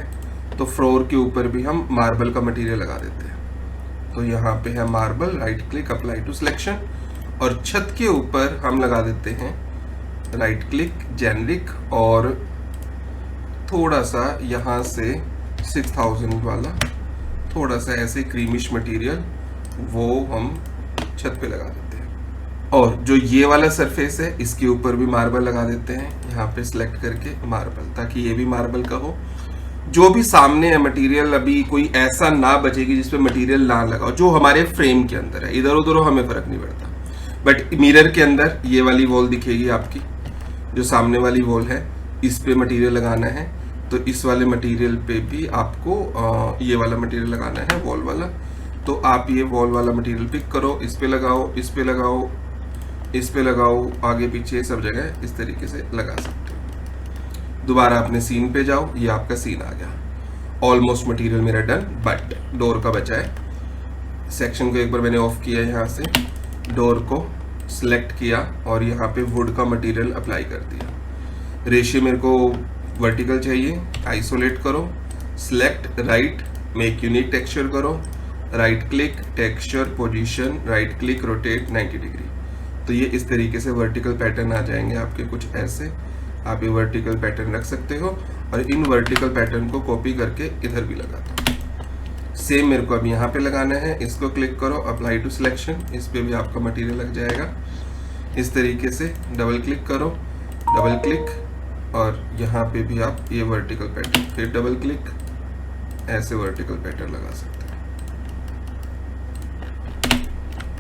तो फ्लोर के ऊपर भी हम मार्बल का मटेरियल लगा देते हैं। तो यहाँ पे है marble, right click, apply to selection, और छत के ऊपर हम लगा देते हैं राइट क्लिक, जेनरिक, और थोड़ा सा यहाँ से 6000 वाला थोड़ा सा ऐसे क्रीमिश मटेरियल, वो हम छत पे लगा देते हैं। और जो ये वाला सरफेस है इसके ऊपर भी मार्बल लगा देते हैं, यहाँ पे सिलेक्ट करके मार्बल, ताकि ये भी मार्बल का हो। जो भी सामने है मटेरियल, अभी कोई ऐसा ना बचेगी जिसपे मटेरियल ना लगाओ, जो हमारे फ्रेम के अंदर है। इधर उधर हमें फर्क नहीं पड़ता, बट मिरर के अंदर ये वाली वॉल दिखेगी आपकी, जो सामने वाली वॉल है, इस पे मटेरियल लगाना है। तो इस वाले मटेरियल पे भी आपको ये वाला मटेरियल लगाना है, वॉल वाला। तो आप ये वॉल वाला मटेरियल पिक करो, इस पे लगाओ, इस पे लगाओ, इस पे लगाओ, आगे पीछे सब जगह इस तरीके से लगा सकते हो। दोबारा अपने सीन पे जाओ, ये आपका सीन आ गया। ऑलमोस्ट मटेरियल मेरा डन, बट डोर का बचा है। सेक्शन को एक बार मैंने ऑफ किया, यहाँ से डोर को सिलेक्ट किया और यहाँ पे वुड का मटेरियल अप्लाई कर दिया। रेशियो मेरे को वर्टिकल चाहिए, आइसोलेट करो, select right, make unique texture करो, right click texture position, right click rotate 90 degree. तो ये इस तरीके से वर्टिकल पैटर्न आ जाएंगे आपके कुछ ऐसे। आप ये वर्टिकल पैटर्न रख सकते हो और इन वर्टिकल पैटर्न को कॉपी करके इधर भी लगा दो। सेम मेरे को अब यहाँ पे लगाना है, इसको क्लिक करो, अप्लाई टू सिलेक्शन, इस पे भी आपका मटेरियल लग जाएगा। इस तरीके से डबल क्लिक करो, डबल क्लिक और यहाँ पे भी आप ये वर्टिकल पैटर्न, फिर डबल क्लिक, ऐसे वर्टिकल पैटर्न लगा सकते हैं।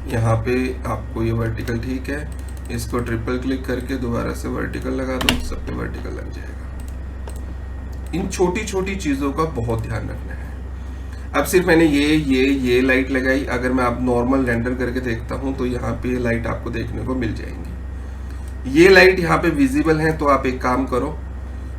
यहाँ पे आपको ये वर्टिकल ठीक है, इसको ट्रिपल क्लिक करके दोबारा से वर्टिकल लगा दो, सब पे वर्टिकल लग जाएगा। इन छोटी छोटी चीज़ों का बहुत ध्यान रखना है। अब सिर्फ मैंने ये लाइट लगाई, अगर मैं आप नॉर्मल रेंडर करके देखता हूँ तो यहाँ पे लाइट आपको देखने को मिल जाएंगी। ये लाइट यहाँ पे विजिबल है, तो आप एक काम करो,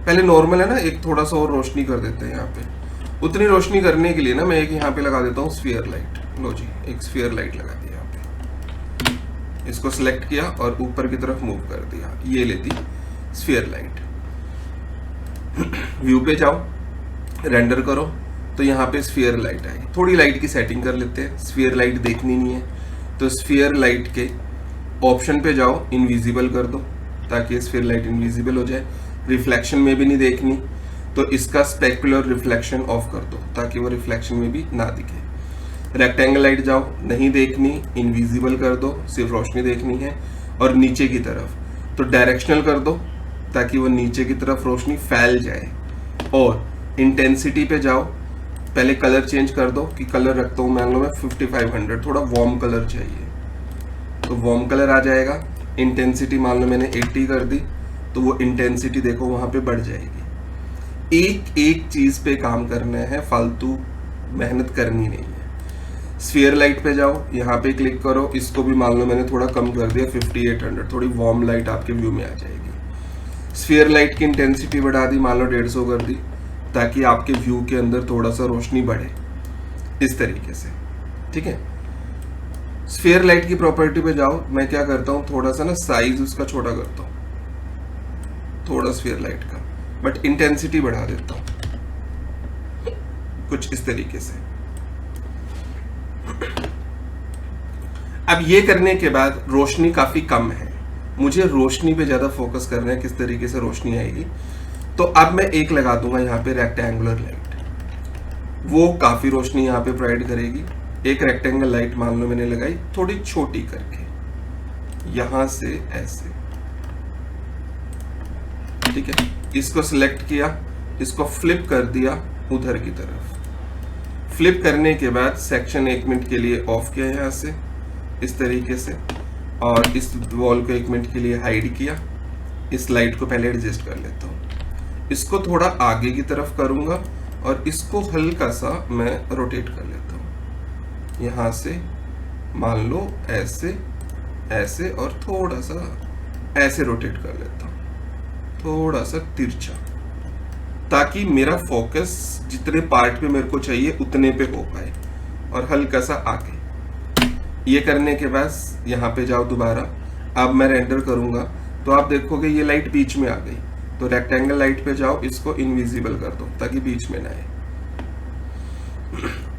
पहले नॉर्मल है ना, एक थोड़ा सा और रोशनी कर देते हैं यहाँ पे। उतनी रोशनी करने के लिए ना मैं एक यहाँ पे लगा देता हूँ स्फीयर लाइट। लो जी, एक स्फीयर लाइट लगा दी यहाँ पे, इसको सिलेक्ट किया और ऊपर की तरफ मूव कर दिया, ये लेती स्फीयर लाइट। व्यू पे जाओ, रेंडर करो, तो यहाँ पे स्फीयर लाइट आई। थोड़ी लाइट की सेटिंग कर लेते हैं, स्फीयर लाइट देखनी नहीं है तो स्फीयर लाइट के ऑप्शन पे जाओ, इनविजिबल कर दो ताकि स्फीयर लाइट इनविजिबल हो जाए। रिफ्लेक्शन में भी नहीं देखनी तो इसका स्पेकुलर रिफ्लेक्शन ऑफ कर दो ताकि वो रिफ्लेक्शन में भी ना दिखे। रेक्टेंगल लाइट जाओ, नहीं देखनी, इनविजिबल कर दो, सिर्फ रोशनी देखनी है। और नीचे की तरफ तो डायरेक्शनल कर दो ताकि वो नीचे की तरफ रोशनी फैल जाए। और इंटेंसिटी पे जाओ, पहले कलर चेंज कर दो कि कलर रखता हूँ मान लो मैं 5500, थोड़ा वार्म कलर चाहिए तो वार्म कलर आ जाएगा। इंटेंसिटी मान लो मैंने 80 कर दी तो वो इंटेंसिटी देखो वहां पे बढ़ जाएगी। एक एक चीज पे काम करना है, फालतू मेहनत करनी नहीं है। स्फीयर लाइट पे जाओ, यहाँ पे क्लिक करो, इसको भी मान लो मैंने थोड़ा कम कर दिया 5800, थोड़ी वार्म लाइट आपके व्यू में आ जाएगी। स्फीयर लाइट की इंटेंसिटी बढ़ा दी, मान लो 150 कर दी ताकि आपके व्यू के अंदर थोड़ा सा रोशनी बढ़े, इस तरीके से। ठीक है, स्फीयर लाइट की प्रॉपर्टी पे जाओ, मैं क्या करता हूँ थोड़ा सा ना साइज उसका छोटा करता हूँ, थोड़ा स्फीयर लाइट का, बट इंटेंसिटी बढ़ा देता हूँ कुछ इस तरीके से। अब ये करने के बाद रोशनी काफी कम है, मुझे रोशनी पे ज्यादा फोकस करना है, किस तरीके से रोशनी आएगी। तो अब मैं एक लगा दूंगा यहाँ पे रेक्टेंगुलर लाइट, वो काफी रोशनी यहाँ पे प्रोवाइड करेगी। एक रेक्टेंगल लाइट मान लो मैंने लगाई थोड़ी छोटी करके, यहां से ऐसे। ठीक है, इसको सिलेक्ट किया, इसको फ्लिप कर दिया उधर की तरफ। फ्लिप करने के बाद सेक्शन 1 मिनट के लिए ऑफ किया यहाँ से इस तरीके से, और इस वॉल को 1 मिनट के लिए हाइड किया। इस लाइट को पहले एडजस्ट कर लेता हूँ, इसको थोड़ा आगे की तरफ करूंगा और इसको हल्का सा मैं रोटेट कर लेता हूँ, यहाँ से मान लो ऐसे ऐसे, और थोड़ा सा ऐसे रोटेट कर लेता हूँ, थोड़ा सा तिरछा, ताकि मेरा फोकस जितने पार्ट पे मेरे को चाहिए उतने पे हो पाए, और हल्का सा आगे। ये करने के बाद यहाँ पे जाओ दोबारा, अब मैं रेंडर करूंगा तो आप देखोगे ये लाइट बीच में आ गई। तो रेक्टेंगल लाइट पे जाओ, इसको इनविजिबल कर दो ताकि बीच में ना आए,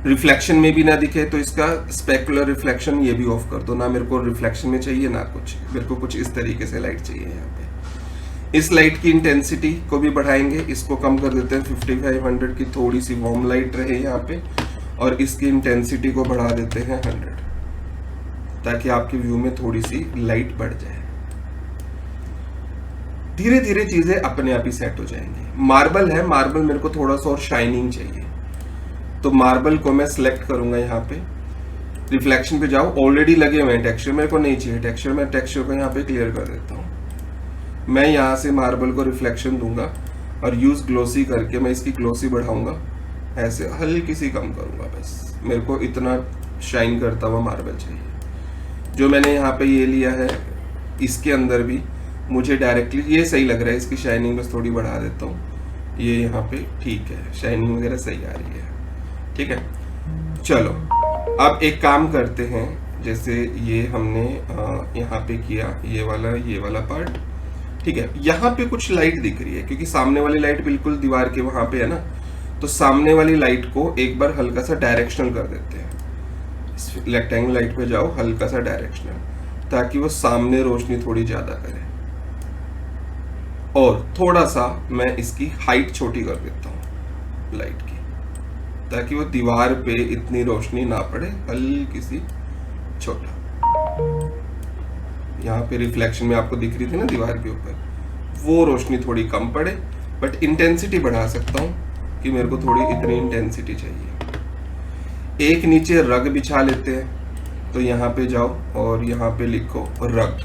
रिफ्लेक्शन में भी ना दिखे। तो इसका स्पेकुलर रिफ्लेक्शन ये भी ऑफ कर दो, ना मेरे को रिफ्लेक्शन में चाहिए ना कुछ, मेरे को कुछ इस तरीके से लाइट चाहिए यहाँ पे। इस लाइट की इंटेंसिटी को भी बढ़ाएंगे, इसको कम कर देते हैं 5500 की, थोड़ी सी वार्म लाइट रहे यहाँ पे, और इसकी इंटेंसिटी को बढ़ा देते हैं 100 ताकि आपके व्यू में थोड़ी सी लाइट बढ़ जाए। धीरे धीरे चीजें अपने आप ही सेट हो जाएंगी। मार्बल है, मार्बल मेरे को थोड़ा सा और शाइनिंग चाहिए, तो मार्बल को मैं सिलेक्ट करूंगा यहाँ पे, रिफ्लेक्शन पे जाओ, ऑलरेडी लगे हुए हैं टेक्सचर, मेरे को नहीं चाहिए टेक्सचर, मैं टेक्सचर को यहाँ पे क्लियर कर देता हूँ। मैं यहाँ से मार्बल को रिफ्लेक्शन दूंगा और यूज ग्लोसी करके मैं इसकी ग्लोसी बढ़ाऊंगा, ऐसे हल्की सी कम करूंगा, बस मेरे को इतना शाइन करता हुआ मार्बल चाहिए। जो मैंने यहाँ पे ये लिया है, इसके अंदर भी मुझे डायरेक्टली ये सही लग रहा है, इसकी शाइनिंग बस थोड़ी बढ़ा देता हूँ, ये यहाँ पे ठीक है, शाइनिंग वगैरह सही आ रही है। ठीक है, चलो अब एक काम करते हैं, जैसे ये हमने यहाँ पे किया ये वाला पार्ट। ठीक है, यहाँ पे कुछ लाइट दिख रही है क्योंकि सामने वाली लाइट बिल्कुल दीवार के वहां पे है ना, तो सामने वाली लाइट को एक बार हल्का सा डायरेक्शनल कर देते हैं। रेक्टेंगल लाइट पे जाओ, हल्का सा डायरेक्शनल, ताकि वो सामने रोशनी थोड़ी ज्यादा करे। और थोड़ा सा मैं इसकी हाइट छोटी कर देता हूँ लाइट की, ताकि वो दीवार पे इतनी रोशनी ना पड़े, हल्की सी छोटा। यहाँ पे रिफ्लेक्शन में आपको दिख रही थी ना दीवार के ऊपर, वो रोशनी थोड़ी कम पड़े, बट इंटेंसिटी बढ़ा सकता हूँ कि मेरे को थोड़ी इतनी इंटेंसिटी चाहिए। एक नीचे रग बिछा लेते हैं, तो यहाँ पे जाओ और यहाँ पे लिखो रग,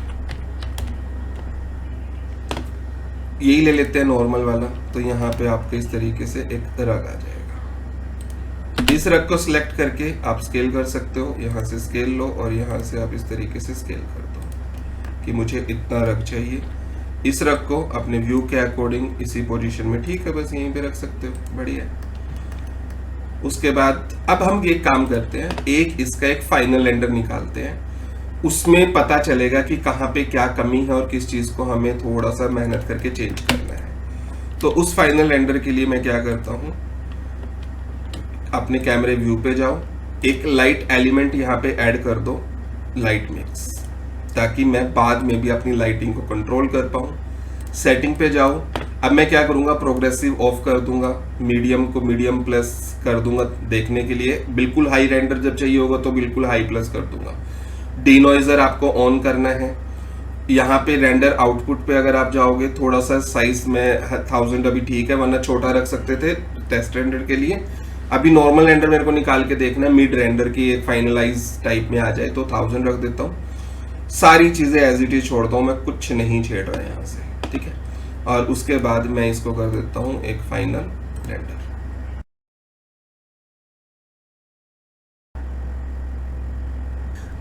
यही ले लेते हैं नॉर्मल वाला, तो यहाँ पे आपके इस तरीके से एक रग आ जाएगा। इस रग को सिलेक्ट करके आप स्केल कर सकते हो, यहाँ से स्केल लो और यहाँ से आप इस तरीके से स्केल कर दो कि मुझे इतना रग चाहिए। इस रग को अपने व्यू के अकॉर्डिंग इसी पोजीशन में, ठीक है, बस यहीं पे रख सकते हो, बढ़िया। उसके बाद अब हम ये काम करते हैं, एक इसका एक फाइनल रेंडर निकालते हैं, उसमें पता चलेगा कि कहाँ पे क्या कमी है और किस चीज को हमें थोड़ा सा मेहनत करके चेंज करना है। तो उस फाइनल रेंडर के लिए मैं क्या करता हूँ, अपने कैमरे व्यू पे जाओ, एक लाइट एलिमेंट यहाँ पे ऐड कर दो, लाइट मिक्स, ताकि मैं बाद में भी अपनी लाइटिंग को कंट्रोल कर पाऊँ। सेटिंग पे जाओ, अब मैं क्या करूंगा, प्रोग्रेसिव ऑफ कर दूंगा, मीडियम को मीडियम प्लस कर दूंगा देखने के लिए, बिल्कुल हाई रेंडर जब चाहिए होगा तो बिल्कुल हाई प्लस कर दूंगा। डीनॉइजर आपको ऑन करना है। यहाँ पे रेंडर आउटपुट पे अगर आप जाओगे, थोड़ा सा साइज में 1000 अभी ठीक है, वरना छोटा रख सकते थे टेस्ट रेंडर के लिए। अभी नॉर्मल रेंडर मेरे को निकाल के देखना है, मिड रेंडर की एक फाइनलाइज टाइप में आ जाए, तो 1000 रख देता हूँ। सारी चीजें एज इट इज छोड़ता हूँ, मैं कुछ नहीं छेड़ रहा यहाँ से, ठीक है। और उसके बाद मैं इसको कर देता हूँ एक फाइनल रेंडर।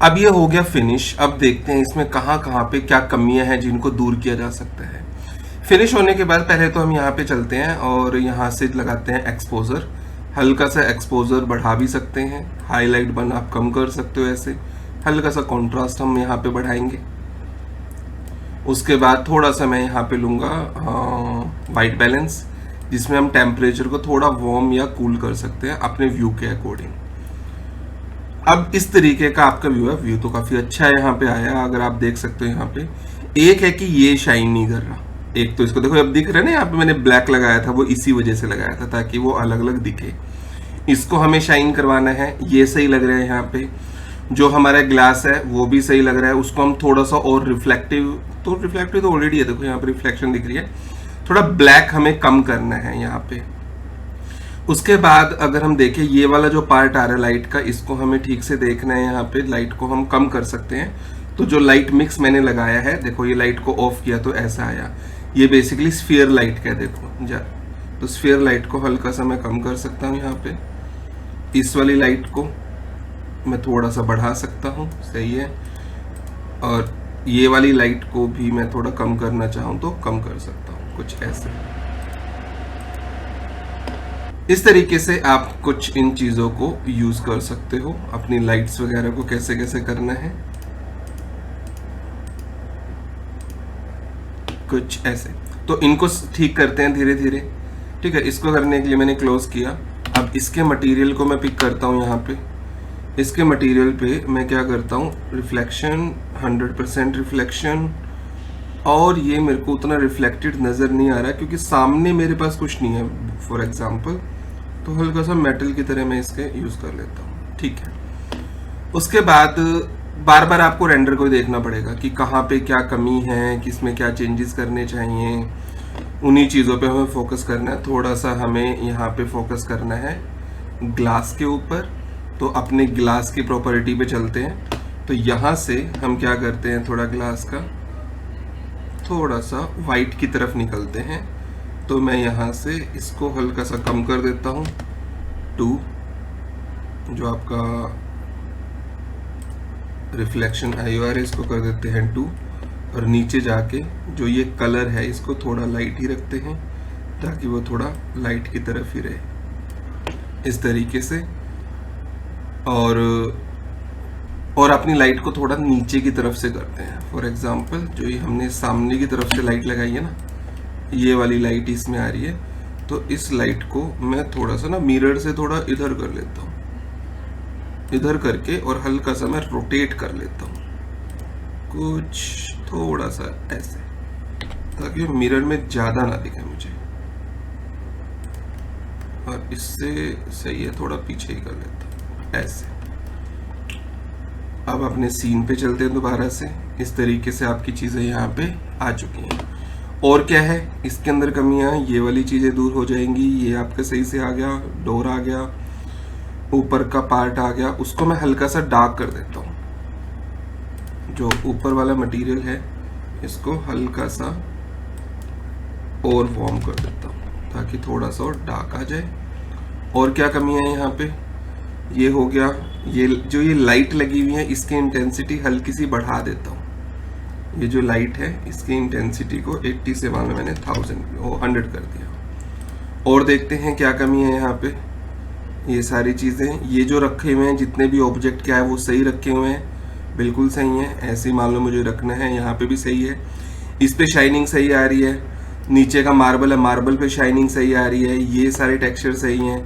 अब ये हो गया फिनिश। अब देखते हैं इसमें कहाँ पे क्या कमियां हैं जिनको दूर किया जा सकता है। फिनिश होने के बाद पहले तो हम यहाँ पे चलते हैं और यहाँ से लगाते हैं एक्सपोजर। हल्का सा एक्सपोजर बढ़ा भी सकते हैं, हाईलाइट बन आप कम कर सकते हो, ऐसे हल्का सा कॉन्ट्रास्ट हम यहाँ पे बढ़ाएंगे। उसके बाद थोड़ा सा मैं यहाँ पे लूँगा वाइट बैलेंस, जिसमें हम टेम्परेचर को थोड़ा वार्म या कूल कर सकते हैं अपने व्यू के अकॉर्डिंग। अब इस तरीके का आपका व्यू है, व्यू तो काफ़ी अच्छा है यहाँ पे आया, अगर आप देख सकते हो। यहाँ पे एक है कि ये शाइन नहीं कर रहा, एक तो इसको देखो अब दिख रहा है ना, यहाँ पे मैंने ब्लैक लगाया था, वो इसी वजह से लगाया था ताकि वो अलग अलग दिखे। इसको हमें शाइन करवाना है, ये सही लग रहा है। यहाँ पे जो हमारा ग्लास है वो भी सही लग रहा है, उसको हम थोड़ा सा और रिफ्लेक्टिव तो ऑलरेडी है, देखो यहाँ पे रिफ्लेक्शन दिख रही है, थोड़ा ब्लैक हमें कम करना है यहाँ पे। उसके बाद अगर हम देखें ये वाला जो पार्ट आ रहा है लाइट का, इसको हमें ठीक से देखना है। यहाँ पे लाइट को हम कम कर सकते हैं। तो जो लाइट मिक्स मैंने लगाया है, देखो ये लाइट को ऑफ किया तो ऐसा आया, ये बेसिकली स्फीयर लाइट का है, देखो जा, तो स्फीयर लाइट को हल्का सा मैं कम कर सकता हूँ। यहाँ पे इस वाली लाइट को मैं थोड़ा सा बढ़ा सकता हूँ, सही है। और ये वाली लाइट को भी मैं थोड़ा कम करना चाहूँ तो कम कर सकता हूँ, कुछ ऐसे। इस तरीके से आप कुछ इन चीज़ों को यूज़ कर सकते हो, अपनी लाइट्स वगैरह को कैसे कैसे करना है, कुछ ऐसे। तो इनको ठीक करते हैं धीरे धीरे, ठीक है। इसको करने के लिए मैंने क्लोज किया। अब इसके मटेरियल को मैं पिक करता हूँ। यहाँ पे इसके मटेरियल पे मैं क्या करता हूँ, रिफ्लेक्शन 100% रिफ्लेक्शन, और ये मेरे को उतना रिफ्लेक्टेड नज़र नहीं आ रहा क्योंकि सामने मेरे पास कुछ नहीं है फॉर एग्जांपल, तो हल्का सा मेटल की तरह मैं इसके यूज़ कर लेता हूँ, ठीक है। उसके बाद बार बार आपको रेंडर को देखना पड़ेगा कि कहाँ पे क्या कमी है, किसमें क्या चेंजेस करने चाहिए, उन्हीं चीज़ों पे हमें फोकस करना है। थोड़ा सा हमें यहाँ पे फोकस करना है ग्लास के ऊपर, तो अपने ग्लास की प्रॉपर्टी पे चलते हैं। तो यहाँ से हम क्या करते हैं, थोड़ा ग्लास का थोड़ा सा वाइट की तरफ निकलते हैं। तो मैं यहाँ से इसको हल्का सा कम कर देता हूँ, 2, जो आपका रिफ्लेक्शन IOR है इसको कर देते हैं 2, और नीचे जाके जो ये कलर है इसको थोड़ा लाइट ही रखते हैं ताकि वो थोड़ा लाइट की तरफ ही रहे, इस तरीके से। और अपनी लाइट को थोड़ा नीचे की तरफ से करते हैं। फॉर एग्जांपल जो ये हमने सामने की तरफ से लाइट लगाई है ना, ये वाली लाइट इसमें आ रही है, तो इस लाइट को मैं थोड़ा सा ना मिरर से थोड़ा इधर कर लेता हूँ, इधर करके, और हल्का सा मैं रोटेट कर लेता हूँ कुछ थोड़ा सा ऐसे, ताकि मिरर में ज्यादा ना दिखे मुझे। और इससे सही है थोड़ा पीछे ही कर लेता हूँ ऐसे। अब अपने सीन पे चलते हैं दोबारा से। इस तरीके से आपकी चीजें यहाँ पे आ चुकी हैं। और क्या है इसके अंदर कमियां, ये वाली चीजें दूर हो जाएंगी। ये आपका सही से आ गया, डोर आ गया, ऊपर का पार्ट आ गया, उसको मैं हल्का सा डार्क कर देता हूँ। जो ऊपर वाला मटेरियल है इसको हल्का सा और वार्म कर देता हूँ ताकि थोड़ा सा और डार्क आ जाए। और क्या कमी है यहाँ पे, ये हो गया, ये जो ये लाइट लगी हुई है इसकी इंटेंसिटी हल्की सी बढ़ा देता हूँ। ये जो लाइट है इसकी इंटेंसिटी को 80 से मान लो मैंने 100 कर दिया। और देखते हैं क्या कमी है यहाँ पे। ये सारी चीज़ें, ये जो रखे हुए हैं जितने भी ऑब्जेक्ट क्या है वो सही रखे हुए हैं, बिल्कुल सही है। ऐसे मान लो मुझे रखना है, यहाँ पे भी सही है। इस पे शाइनिंग सही आ रही है। नीचे का मार्बल है, मार्बल पे शाइनिंग सही आ रही है। ये सारे टेक्सचर सही हैं।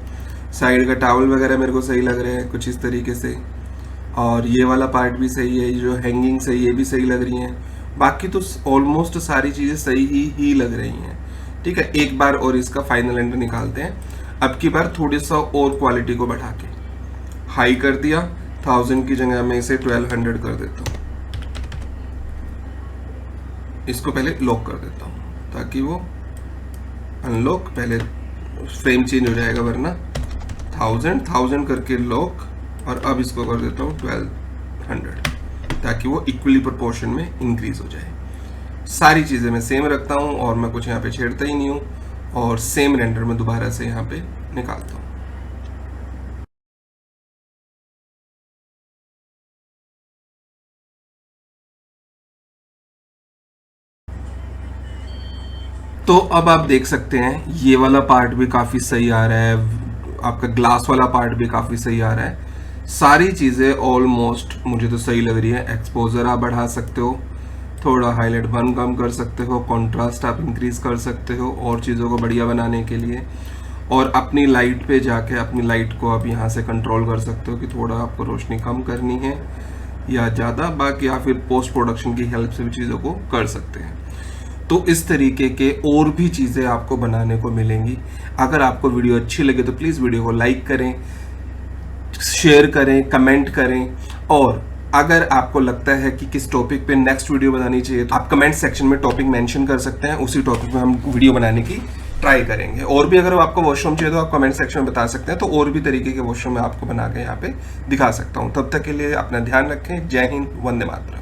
साइड का टावल वगैरह मेरे को सही लग रहे हैं कुछ इस तरीके से। और ये वाला पार्ट भी सही है, ये जो हैंगिंग सही, ये भी सही लग रही हैं। बाकी तो ऑलमोस्ट सारी चीज़ें सही ही लग रही हैं। ठीक है, एक बार और इसका फाइनल रेंडर निकालते हैं। अब की बार थोड़ी सा और क्वालिटी को बढ़ा के हाई कर दिया। 1000 की जगह मैं इसे 1200 कर देता हूँ। इसको पहले लॉक कर देता हूँ ताकि वो अनलॉक, पहले फ्रेम चेंज हो जाएगा वरना। 1000 करके लॉक, और अब इसको कर देता हूँ 1200 ताकि वो इक्वली प्रोपोर्शन में इंक्रीज हो जाए। सारी चीज़ें मैं सेम रखता हूँ और मैं कुछ यहाँ पे छेड़ता ही नहीं हूँ, और सेम रेंडर में दोबारा से यहाँ पे निकालता हूँ। तो अब आप देख सकते हैं ये वाला पार्ट भी काफ़ी सही आ रहा है, आपका ग्लास वाला पार्ट भी काफ़ी सही आ रहा है। सारी चीज़ें ऑलमोस्ट मुझे तो सही लग रही है। एक्सपोजर आप बढ़ा सकते हो, थोड़ा हाईलाइट बन कम कर सकते हो, कंट्रास्ट आप इंक्रीज कर सकते हो और चीज़ों को बढ़िया बनाने के लिए। और अपनी लाइट पे जाके अपनी लाइट को आप यहाँ से कंट्रोल कर सकते हो कि थोड़ा आपको रोशनी कम करनी है या ज़्यादा, बाकी या फिर पोस्ट प्रोडक्शन की हेल्प से भी चीज़ों को कर सकते हैं। तो इस तरीके के और भी चीज़ें आपको बनाने को मिलेंगी। अगर आपको वीडियो अच्छी लगे तो प्लीज़ वीडियो को लाइक करें, शेयर करें, कमेंट करें। और अगर आपको लगता है कि किस टॉपिक पे नेक्स्ट वीडियो बनानी चाहिए तो आप कमेंट सेक्शन में टॉपिक मेंशन कर सकते हैं, उसी टॉपिक में हम वीडियो बनाने की ट्राई करेंगे। और भी अगर आपको वॉशरूम चाहिए तो आप कमेंट सेक्शन में बता सकते हैं, तो और भी तरीके के वॉशरूम मैं आपको बना के यहाँ पे दिखा सकता हूँ। तब तक के लिए अपना ध्यान रखें। जय हिंद, वंदे मातरम।